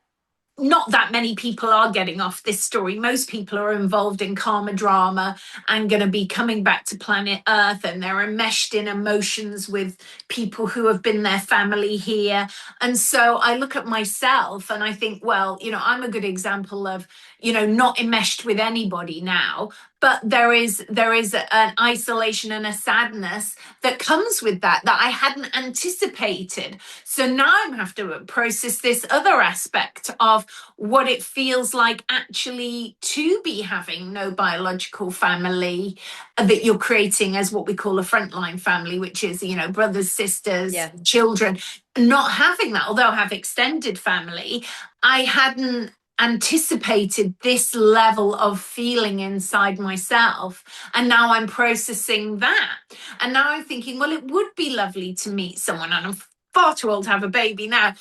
Speaker 2: not that many people are getting off this story. Most people are involved in karma drama and going to be coming back to planet Earth, and they're enmeshed in emotions with people who have been their family here. And so I look at myself and I think, well, I'm a good example of, not enmeshed with anybody now. But there is an isolation and a sadness that comes with that I hadn't anticipated. So now I have to process this other aspect of what it feels like actually to be having no biological family, that you're creating as what we call a frontline family, which is, brothers, sisters, children. Not having that, although I have extended family, I hadn't anticipated this level of feeling inside myself, and now I'm processing that, and now I'm thinking, well, it would be lovely to meet someone, and I'm far too old to have a baby now,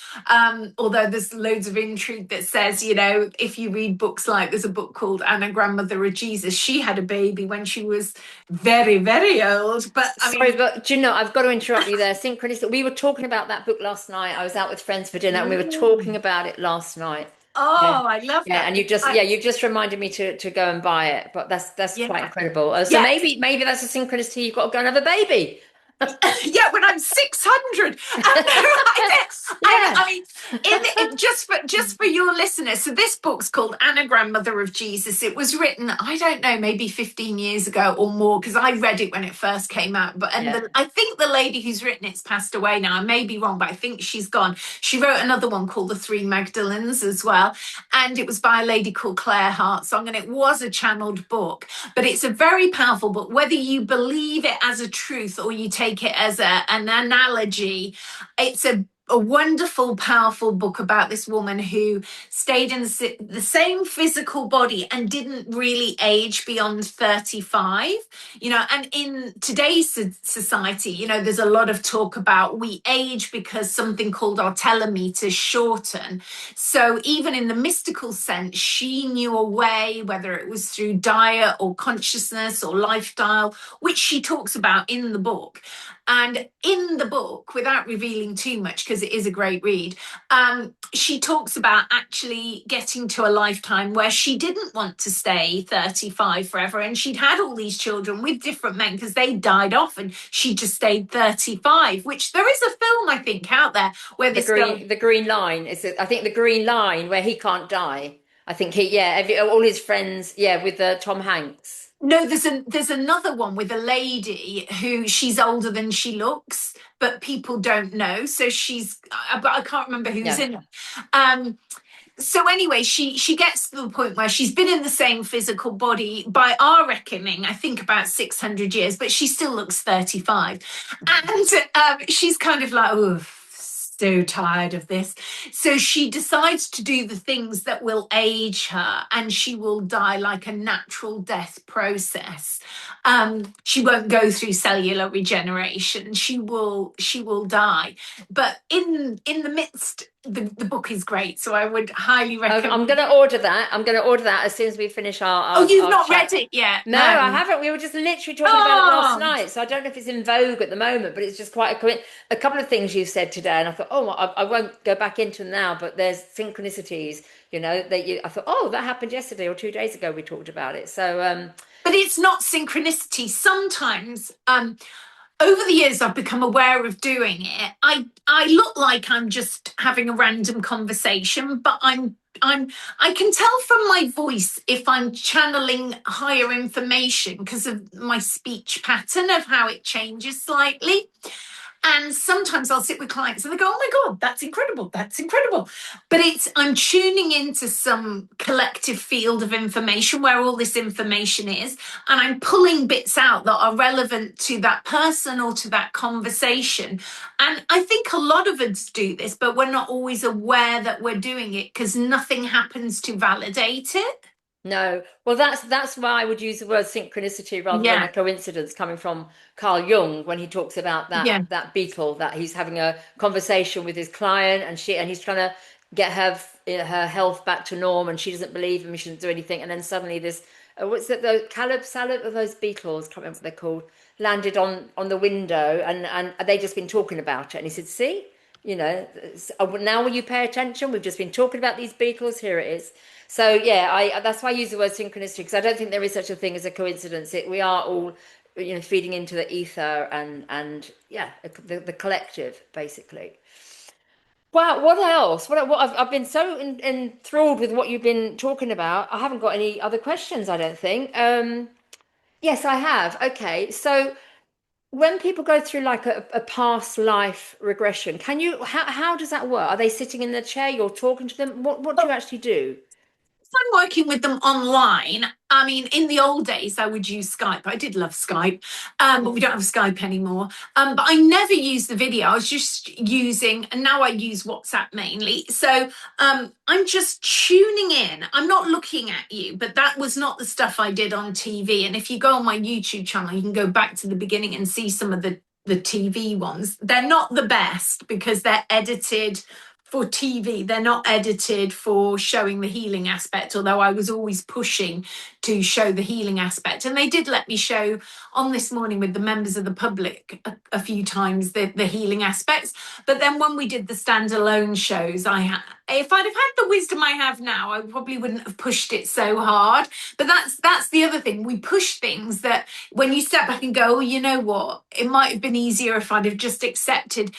Speaker 2: although there's loads of intrigue that says, if you read books, like there's a book called Anna, Grandmother of Jesus, she had a baby when she was very, very old. But
Speaker 1: but do you know, I've got to interrupt you there. Synchronicity. We were talking about that book last night. I was out with friends for dinner and we were talking about it last night.
Speaker 2: I love that.
Speaker 1: And you just reminded me to go and buy it. But that's quite incredible. So maybe that's a synchronicity. You've got to go and have a baby.
Speaker 2: When I'm 600. Just for your listeners, so this book's called Anna, Grandmother of Jesus. It was written, I don't know, maybe 15 years ago or more, because I read it when it first came out. But I think the lady who's written it's passed away now. I may be wrong, but I think she's gone. She wrote another one called The Three Magdalens as well, and it was by a lady called Claire Hartsong, and it was a channeled book. But it's a very powerful book, whether you believe it as a truth or you take it as an analogy. It's a wonderful, powerful book about this woman who stayed in the same physical body and didn't really age beyond 35. And in today's society, there's a lot of talk about we age because something called our telomeres shorten. So even in the mystical sense, she knew a way, whether it was through diet or consciousness or lifestyle, which she talks about in the book. And in the book, without revealing too much, because it is a great read, she talks about actually getting to a lifetime where she didn't want to stay 35 forever. And she'd had all these children with different men because they died off, and she just stayed 35, which there is a film, I think, out there where
Speaker 1: the green line is it, I think the green line where he can't die. I think all his friends, with Tom Hanks.
Speaker 2: No, there's another one with a lady who she's older than she looks, but people don't know. So I can't remember who's in it. So anyway, she gets to the point where she's been in the same physical body, by our reckoning, I think about 600 years, but she still looks 35. And she's kind of like, oh, so tired of this. So she decides to do the things that will age her, and she will die like a natural death process. She won't go through cellular regeneration. She will die. But in the midst, the book is great, so I would highly recommend.
Speaker 1: I'm going to order that. as soon as we finish our
Speaker 2: you've not read it yet?
Speaker 1: No, I haven't. We were just literally talking about it last night, so I don't know if it's in vogue at the moment, but it's just quite a couple of things you said today, and I thought, I won't go back into them now, but there's synchronicities, I thought, that happened yesterday or 2 days ago, we talked about it. So
Speaker 2: but it's not synchronicity. Sometimes over the years I've become aware of doing it. I look like I'm just having a random conversation, but I can tell from my voice if I'm channeling higher information because of my speech pattern, of how it changes slightly. And sometimes I'll sit with clients and they go, oh my God, that's incredible. That's incredible. But I'm tuning into some collective field of information where all this information is. And I'm pulling bits out that are relevant to that person or to that conversation. And I think a lot of us do this, but we're not always aware that we're doing it because nothing happens to validate it.
Speaker 1: No, well, that's why I would use the word synchronicity rather than a coincidence, coming from Carl Jung when he talks about that beetle, that he's having a conversation with his client and he's trying to get her health back to norm, and she doesn't believe him, she doesn't do anything, and then suddenly this what's it, the Caleb salad of those beetles, can't remember what they're called, landed on the window, and they just been talking about it. And he said, see, now will you pay attention? We've just been talking about these beetles. Here it is. So yeah, I that's why I use the word synchronicity, because I don't think there is such a thing as a coincidence. We are all, feeding into the ether, and yeah, the collective basically. Wow, what else? What I've been so enthralled with what you've been talking about. I haven't got any other questions, I don't think. Yes, I have. Okay, so when people go through like a past life regression, how does that work? Are they sitting in the chair, you're talking to them? What do you actually do?
Speaker 2: I'm working with them online. I mean, in the old days, I would use Skype. I did love Skype, but we don't have Skype anymore. But I never used the video. I was just using, and now I use WhatsApp mainly. So I'm just tuning in. I'm not looking at you, but that was not the stuff I did on TV. And if you go on my YouTube channel, you can go back to the beginning and see some of the TV ones. They're not the best because they're edited for TV. They're not edited for showing the healing aspect, although I was always pushing to show the healing aspect. And they did let me show on This Morning with the members of the public a few times the healing aspects. But then when we did the standalone shows, if I'd have had the wisdom I have now, I probably wouldn't have pushed it so hard. But that's the other thing. We push things that when you step back and go, oh, you know what? It might have been easier if I'd have just accepted.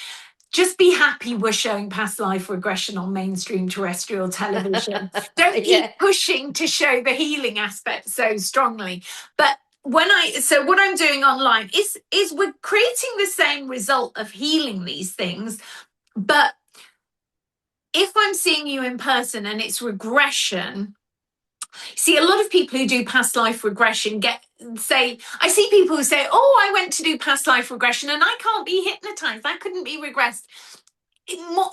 Speaker 2: Just be happy we're showing past life regression on mainstream terrestrial television. Don't
Speaker 1: Yeah.
Speaker 2: keep pushing to show the healing aspect so strongly. But what I'm doing online is we're creating the same result of healing these things. But if I'm seeing you in person and it's regression, see, a lot of people who do past life regression I see people who say, oh, I went to do past life regression and I can't be hypnotized. I couldn't be regressed.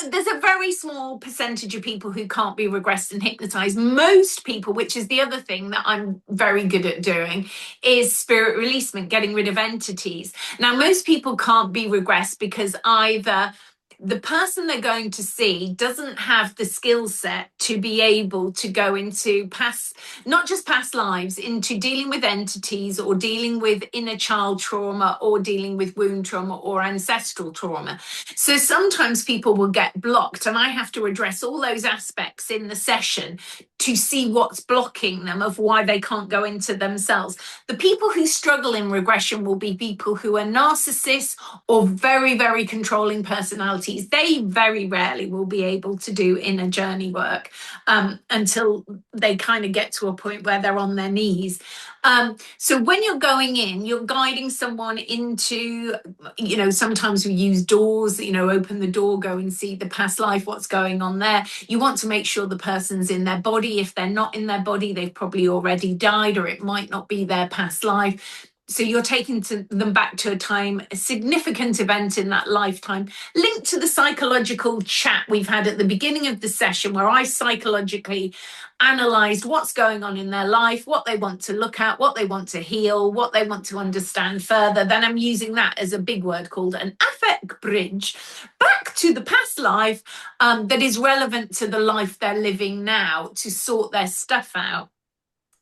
Speaker 2: There's a very small percentage of people who can't be regressed and hypnotized. Most people, which is the other thing that I'm very good at doing, is spirit releasement, getting rid of entities. Now, most people can't be regressed because either the person they're going to see doesn't have the skill set to be able to go into not just past lives, into dealing with entities or dealing with inner child trauma or dealing with wound trauma or ancestral trauma. So sometimes people will get blocked, and I have to address all those aspects in the session to see what's blocking them, of why they can't go into themselves. The people who struggle in regression will be people who are narcissists or very, very controlling personalities. They very rarely will be able to do inner journey work until they kind of get to a point where they're on their knees. So when you're going in, you're guiding someone into, sometimes we use doors, open the door, go and see the past life, what's going on there. You want to make sure the person's in their body. If they're not in their body, they've probably already died, or it might not be their past life. So you're taking them back to a significant event in that lifetime, linked to the psychological chat we've had at the beginning of the session, where I psychologically analysed what's going on in their life, what they want to look at, what they want to heal, what they want to understand further. Then I'm using that as a big word called an affect bridge back to the past life that is relevant to the life they're living now, to sort their stuff out.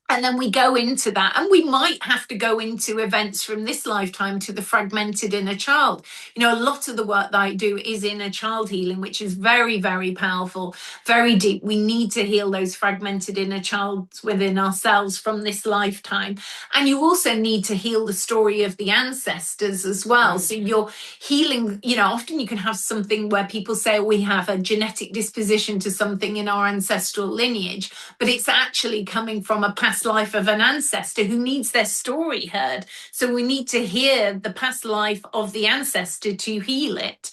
Speaker 2: And then we go into that, and we might have to go into events from this lifetime to the fragmented inner child. A lot of the work that I do is inner child healing, which is very, very powerful, very deep. We need to heal those fragmented inner childs within ourselves from this lifetime. And you also need to heal the story of the ancestors as well. So you're healing, often you can have something where people say we have a genetic disposition to something in our ancestral lineage, but it's actually coming from a past life of an ancestor who needs their story heard. So we need to hear the past life of the ancestor to heal it.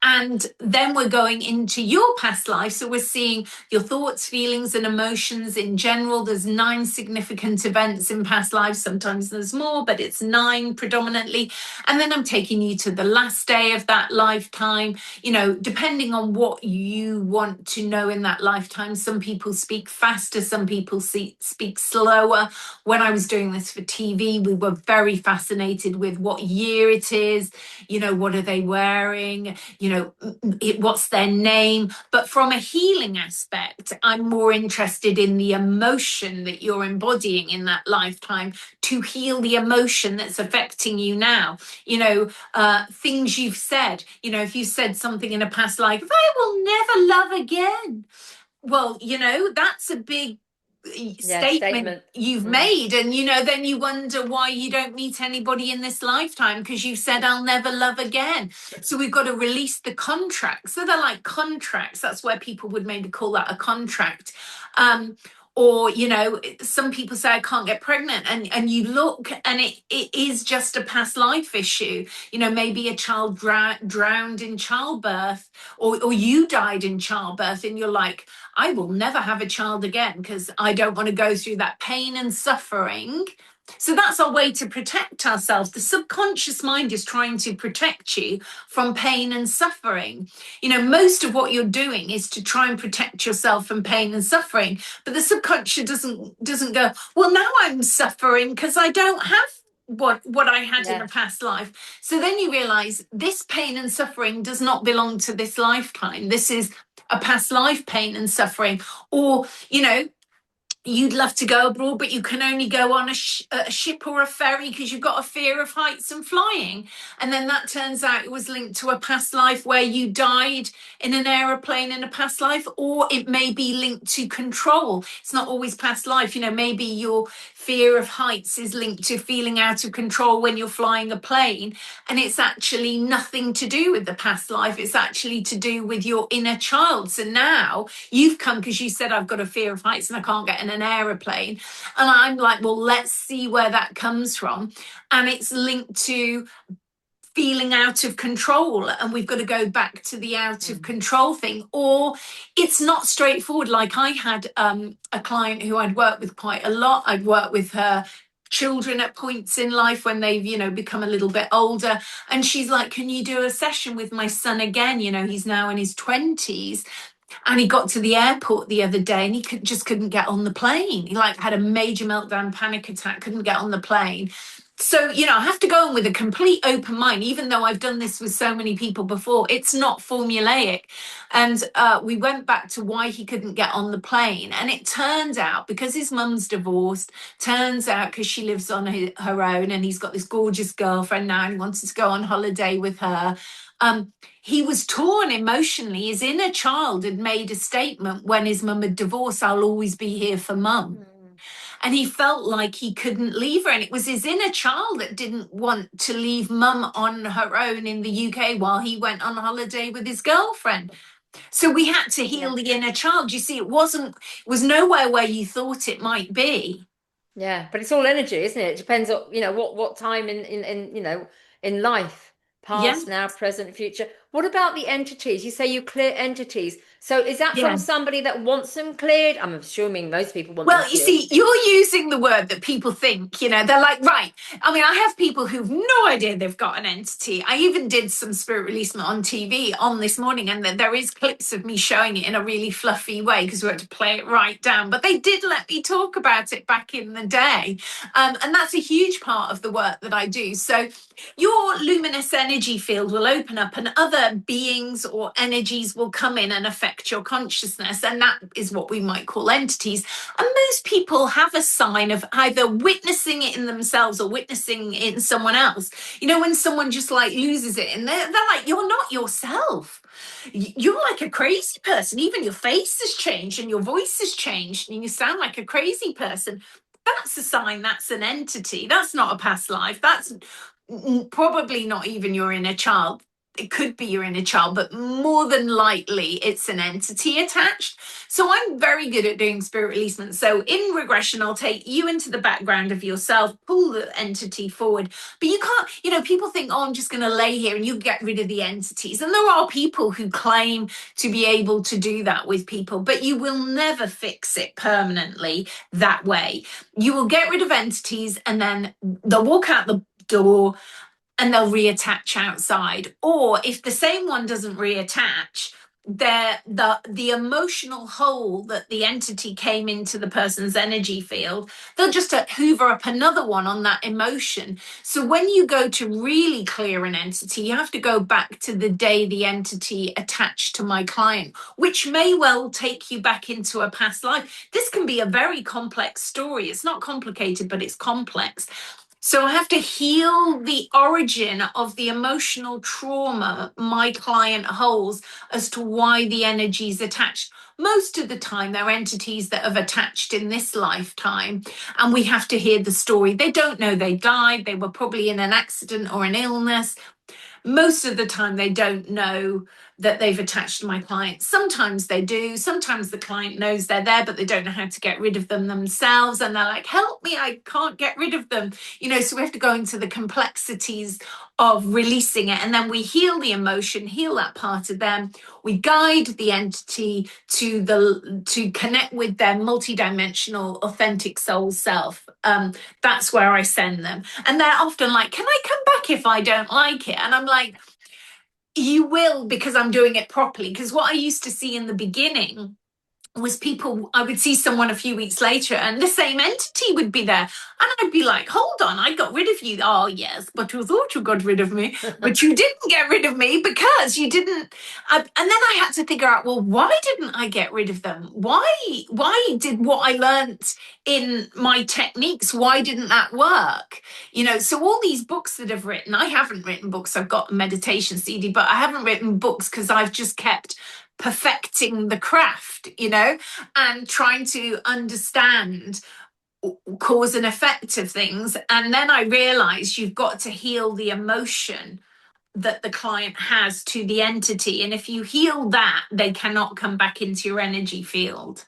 Speaker 2: And then we're going into your past life. So we're seeing your thoughts, feelings, and emotions in general. There's 9 significant events in past lives. Sometimes there's more, but it's 9 predominantly. And then I'm taking you to the last day of that lifetime, depending on what you want to know in that lifetime. Some people speak faster, some people speak slower. When I was doing this for TV, we were very fascinated with what year it is, what are they wearing, what's their name. But from a healing aspect, I'm more interested in the emotion that you're embodying in that lifetime to heal the emotion that's affecting you now. Things you've said, if you said something in a past life, I will never love again. Well, that's a big statement you've made, and then you wonder why you don't meet anybody in this lifetime, because you said I'll never love again. So we've got to release the contracts. So they're like contracts. That's where people would maybe call that a contract. Or some people say I can't get pregnant, and you look and it is just a past life issue. Maybe a child drowned in childbirth, or you died in childbirth, and you're like, I will never have a child again because I don't want to go through that pain and suffering. So that's our way to protect ourselves. The subconscious mind is trying to protect you from pain and suffering. Most of what you're doing is to try and protect yourself from pain and suffering. But the subconscious doesn't go, well, now I'm suffering because I don't have what I had in a past life. So then you realize this pain and suffering does not belong to this lifetime. This is a past life pain and suffering. Or, you'd love to go abroad, but you can only go on a ship or a ferry because you've got a fear of heights and flying. And then that turns out it was linked to a past life where you died in an aeroplane in a past life, or it may be linked to control. It's not always past life. Maybe your fear of heights is linked to feeling out of control when you're flying a plane, and it's actually nothing to do with the past life. It's actually to do with your inner child. So now you've come because you said, I've got a fear of heights and I can't get in an aeroplane. And I'm like, well, let's see where that comes from. And it's linked to feeling out of control, and we've got to go back to the out of control thing. Or it's not straightforward. Like I had a client who I'd worked with quite a lot. I'd worked with her children at points in life when they've become a little bit older, and she's like, can you do a session with my son again? He's now in his 20s. And he got to the airport the other day and he just couldn't get on the plane. He had a major meltdown, panic attack, couldn't get on the plane. So, I have to go in with a complete open mind, even though I've done this with so many people before. It's not formulaic. And we went back to why he couldn't get on the plane. And it turned out because his mum's divorced, turns out because she lives on her own, and he's got this gorgeous girlfriend now and he wanted to go on holiday with her. He was torn emotionally. His inner child had made a statement when his mum had divorced, I'll always be here for mum. And he felt like he couldn't leave her. And it was his inner child that didn't want to leave mum on her own in the UK while he went on holiday with his girlfriend. So we had to heal the inner child. You see, it was nowhere where you thought it might be.
Speaker 1: Yeah, but it's all energy, isn't it? It depends on, what time in life, past, now, present, future. What about the entities? You say you clear entities. So is that from somebody that wants them cleared? I'm assuming most people want them cleared.
Speaker 2: Well, you see, you're using the word that people think, they're like, right. I mean, I have people who've no idea they've got an entity. I even did some spirit releasement on TV on this morning, and there is clips of me showing it in a really fluffy way because we had to play it right down. But they did let me talk about it back in the day. And that's a huge part of the work that I do. So your luminous energy field will open up and other beings or energies will come in and affect your consciousness. And that is what we might call entities. And most people have a sign of either witnessing it in themselves or witnessing it in someone else. When someone just loses it and they're like, you're not yourself. You're like a crazy person. Even your face has changed and your voice has changed and you sound like a crazy person. That's a sign that's an entity. That's not a past life. That's probably not even your inner child. It could be your inner child, but more than likely it's an entity attached. So I'm very good at doing spirit releasement. So in regression, I'll take you into the background of yourself, pull the entity forward. But you can't, people think, oh, I'm just going to lay here and you get rid of the entities. And there are people who claim to be able to do that with people, but you will never fix it permanently that way. You will get rid of entities and then they'll walk out the door and they'll reattach outside. Or if the same one doesn't reattach, the emotional hole that the entity came into the person's energy field, they'll just hoover up another one on that emotion. So when you go to really clear an entity, you have to go back to the day the entity attached to my client, which may well take you back into a past life. This can be a very complex story. It's not complicated, but it's complex. So I have to heal the origin of the emotional trauma my client holds as to why the energy is attached. Most of the time, they're entities that have attached in this lifetime, and we have to hear the story. They don't know they died. They were probably in an accident or an illness. Most of the time, they don't know that they've attached to my client. Sometimes they do. Sometimes the client knows they're there, but they don't know how to get rid of them themselves. And they're like, help me, I can't get rid of them. So we have to go into the complexities of releasing it. And then we heal the emotion, heal that part of them. We guide the entity to connect with their multidimensional, authentic soul self. That's where I send them. And they're often like, can I come back if I don't like it? And I'm like, you will, because I'm doing it properly. Because what I used to see in the beginning was people, I would see someone a few weeks later and the same entity would be there. And I'd be like, hold on, I got rid of you. Oh, yes, but you thought you got rid of me. But you didn't get rid of me because you didn't. And then I had to figure out, well, why didn't I get rid of them? Why did what I learned in my techniques, why didn't that work? So all these books that I've written, I haven't written books. I've got a meditation CD, but I haven't written books because I've just kept perfecting the craft, and trying to understand cause and effect of things. And then I realized you've got to heal the emotion that the client has to the entity. And if you heal that, they cannot come back into your energy field.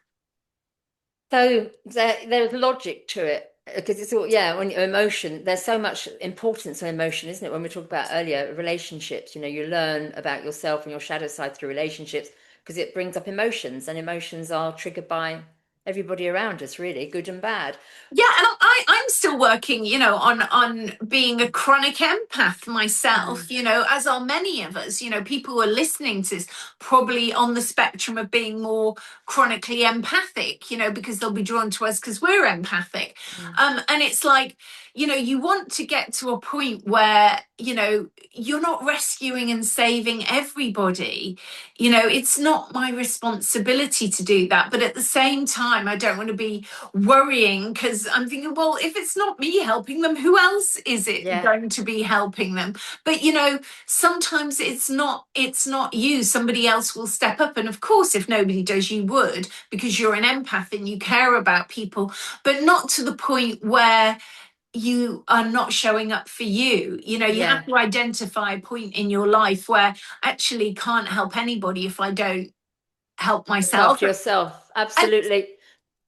Speaker 1: So there's logic to it, because it's all, when emotion, there's so much importance of emotion, isn't it? When we talked about earlier relationships, you learn about yourself and your shadow side through relationships, because it brings up emotions, and emotions are triggered by everybody around us, really, good and bad.
Speaker 2: Yeah, and I'm still working, on being a chronic empath myself, as are many of us. People who are listening to this probably on the spectrum of being more chronically empathic, because they'll be drawn to us because we're empathic. And it's like, you want to get to a point where, you're not rescuing and saving everybody. It's not my responsibility to do that. But at the same time, I don't want to be worrying, because I'm thinking, well, if it's not me helping them, who else is it going to be helping them? But sometimes it's not you. Somebody else will step up, and of course, if nobody does, you would, because you're an empath and you care about people, but not to the point where you are not showing up for you. You have to identify a point in your life where actually can't help anybody if I don't help myself.
Speaker 1: After yourself, absolutely.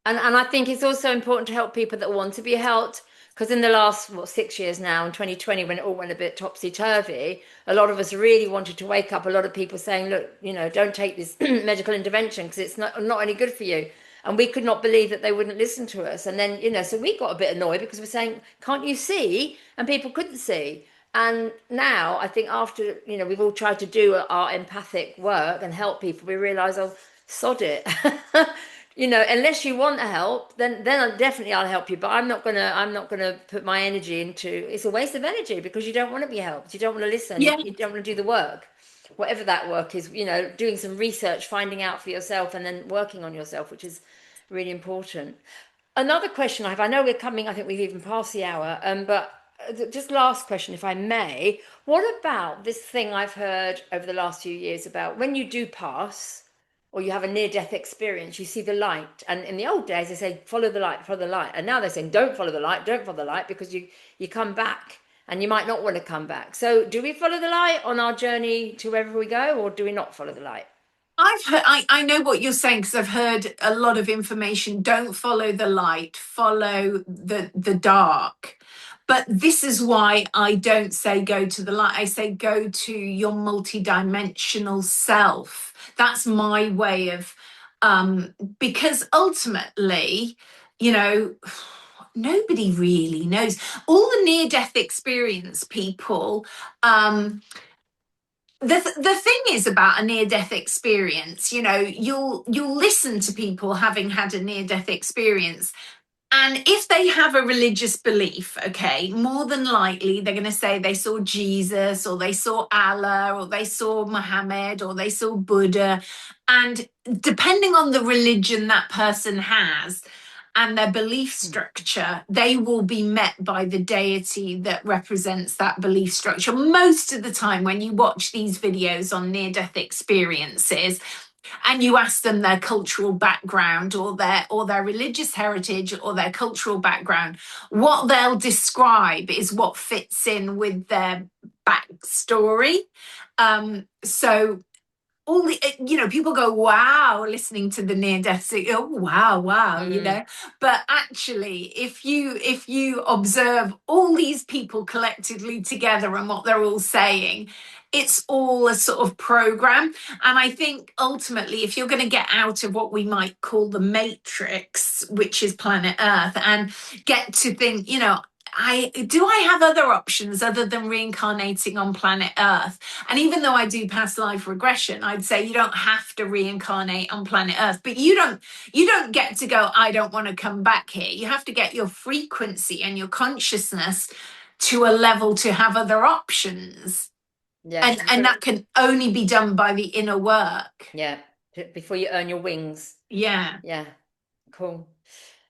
Speaker 1: And I think it's also important to help people that want to be helped, because in the last 6 years now, in 2020, when it all went a bit topsy-turvy, a lot of us really wanted to wake up. A lot of people saying, look, don't take this medical intervention because it's not any good for you. And we could not believe that they wouldn't listen to us. And then, so we got a bit annoyed because we're saying, can't you see? And people couldn't see. And now I think after, we've all tried to do our empathic work and help people, we realize, oh, sod it. Unless you want to help, then definitely I'll help you. But I'm not gonna put my energy into, it's a waste of energy, because you don't want to be helped. You don't want to listen.
Speaker 2: Yeah.
Speaker 1: You don't want to do the work, whatever that work is. Doing some research, finding out for yourself, and then working on yourself, which is really important. Another question I know we're coming, I think we've even passed the hour, but just last question, if I may. What about this thing I've heard over the last few years about when you do pass, or you have a near-death experience, you see the light. And in the old days, they say, follow the light, follow the light. And now they're saying, don't follow the light, don't follow the light, because you come back and you might not want to come back. So do we follow the light on our journey to wherever we go, or do we not follow the light?
Speaker 2: I know what you're saying, because I've heard a lot of information. Don't follow the light, follow the dark. But this is why I don't say go to the light. I say go to your multidimensional self. That's my way of, because ultimately, nobody really knows. All the near-death experience people, the thing is about a near death experience, you'll listen to people having had a near death experience. And if they have a religious belief, okay, more than likely they're going to say they saw Jesus or they saw Allah or they saw Muhammad or they saw Buddha. And depending on the religion that person has and their belief structure, they will be met by the deity that represents that belief structure. Most of the time, when you watch these videos on near death experiences, and you ask them their cultural background or their religious heritage or their cultural background, what they'll describe is what fits in with their backstory. So all the people go wow listening to the near death, oh wow. But actually if you observe all these people collectively together and what they're all saying, it's all a sort of program. And I think ultimately, if you're going to get out of what we might call the matrix, which is planet Earth, and get to think, I have other options other than reincarnating on planet Earth? And even though I do past life regression, I'd say you don't have to reincarnate on planet Earth, but you don't get to go, I don't want to come back here. You have to get your frequency and your consciousness to a level to have other options.
Speaker 1: Yeah.
Speaker 2: And that can only be done by the inner work.
Speaker 1: Yeah. Before you earn your wings.
Speaker 2: Yeah.
Speaker 1: Yeah. Cool.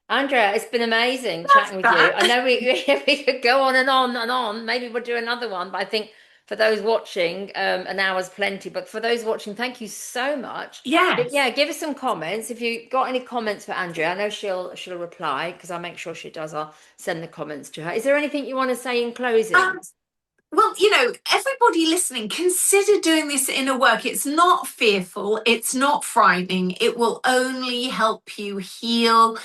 Speaker 1: Andrea, it's been amazing chatting with you. I know we could go on and on and on. Maybe we'll do another one, but I think for those watching, an hour's plenty. But for those watching, thank you so much.
Speaker 2: Yes.
Speaker 1: Yeah, give us some comments. If you got any comments for Andrea, I know she'll reply because I'll make sure she does. I'll send the comments to her. Is there anything you want to say in closing?
Speaker 2: Well, everybody listening, consider doing this inner work. It's not fearful, it's not frightening. It will only help you heal,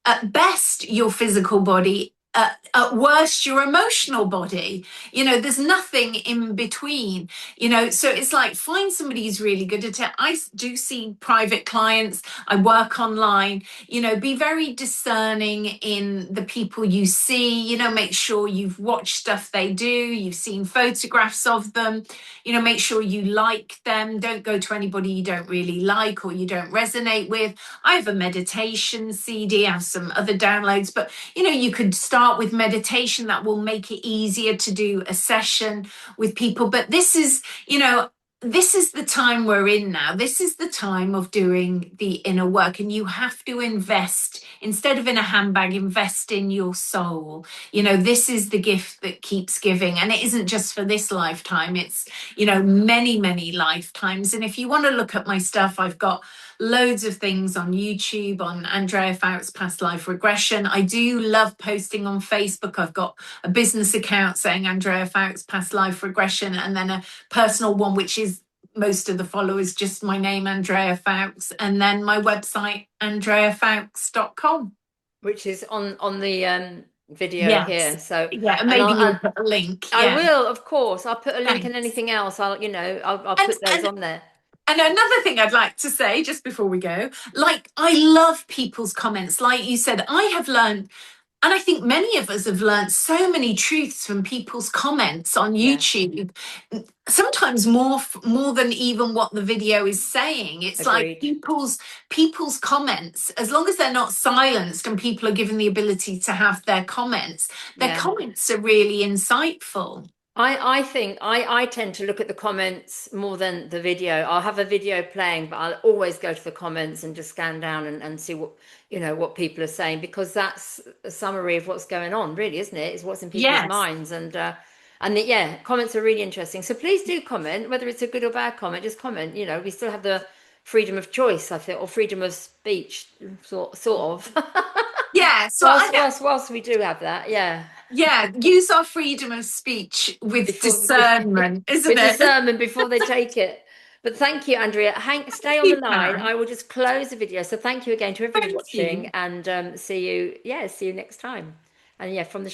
Speaker 2: at best, your physical body, at worst, your emotional body. There's nothing in between. So it's like, find somebody who's really good at it. I do see private clients, I work online. Be very discerning in the people you see. Make sure you've watched stuff they do, you've seen photographs of them. Make sure you like them. Don't go to anybody you don't really like or you don't resonate with. I have a meditation CD, I have some other downloads, but you could start with meditation. That will make it easier to do a session with people. But this is the time we're in now. This is the time of doing the inner work, and you have to invest, instead of in a handbag, invest in your soul. This is the gift that keeps giving, and it isn't just for this lifetime. It's many lifetimes. And if you want to look at my stuff, I've got loads of things on YouTube, on Andrea Foulkes Past Life Regression. I do love posting on Facebook. I've got a business account saying Andrea Foulkes Past Life Regression, and then a personal one, which is most of the followers just my name, Andrea Foulkes, and then my website, andreafoulkes.com.
Speaker 1: Which is on the video here. So
Speaker 2: yeah, maybe you'll put a link.
Speaker 1: I will, of course. I'll put a link.
Speaker 2: Thanks.
Speaker 1: And anything else, I'll put those on there.
Speaker 2: And another thing I'd like to say just before we go, I love people's comments. Like you said, I have learned, and I think many of us have learned so many truths from people's comments on YouTube. Sometimes more than even what the video is saying. It's
Speaker 1: Agreed.
Speaker 2: Like people's comments, as long as they're not silenced and people are given the ability to have their comments, their comments are really insightful.
Speaker 1: I think I tend to look at the comments more than the video. I'll have a video playing, but I'll always go to the comments and just scan down and see what people are saying, because that's a summary of what's going on, really, isn't it? It's what's in people's minds. And comments are really interesting. So please do comment, whether it's a good or bad comment, just comment. We still have the freedom of choice, I think, or freedom of speech, sort of.
Speaker 2: Yeah. So
Speaker 1: whilst we do have that,
Speaker 2: use our freedom of speech with discernment, isn't it?
Speaker 1: With discernment before they take it. But thank you, Andrea. Stay on the line. I will just close the video. So thank you again to everybody watching, and see you next time. And from the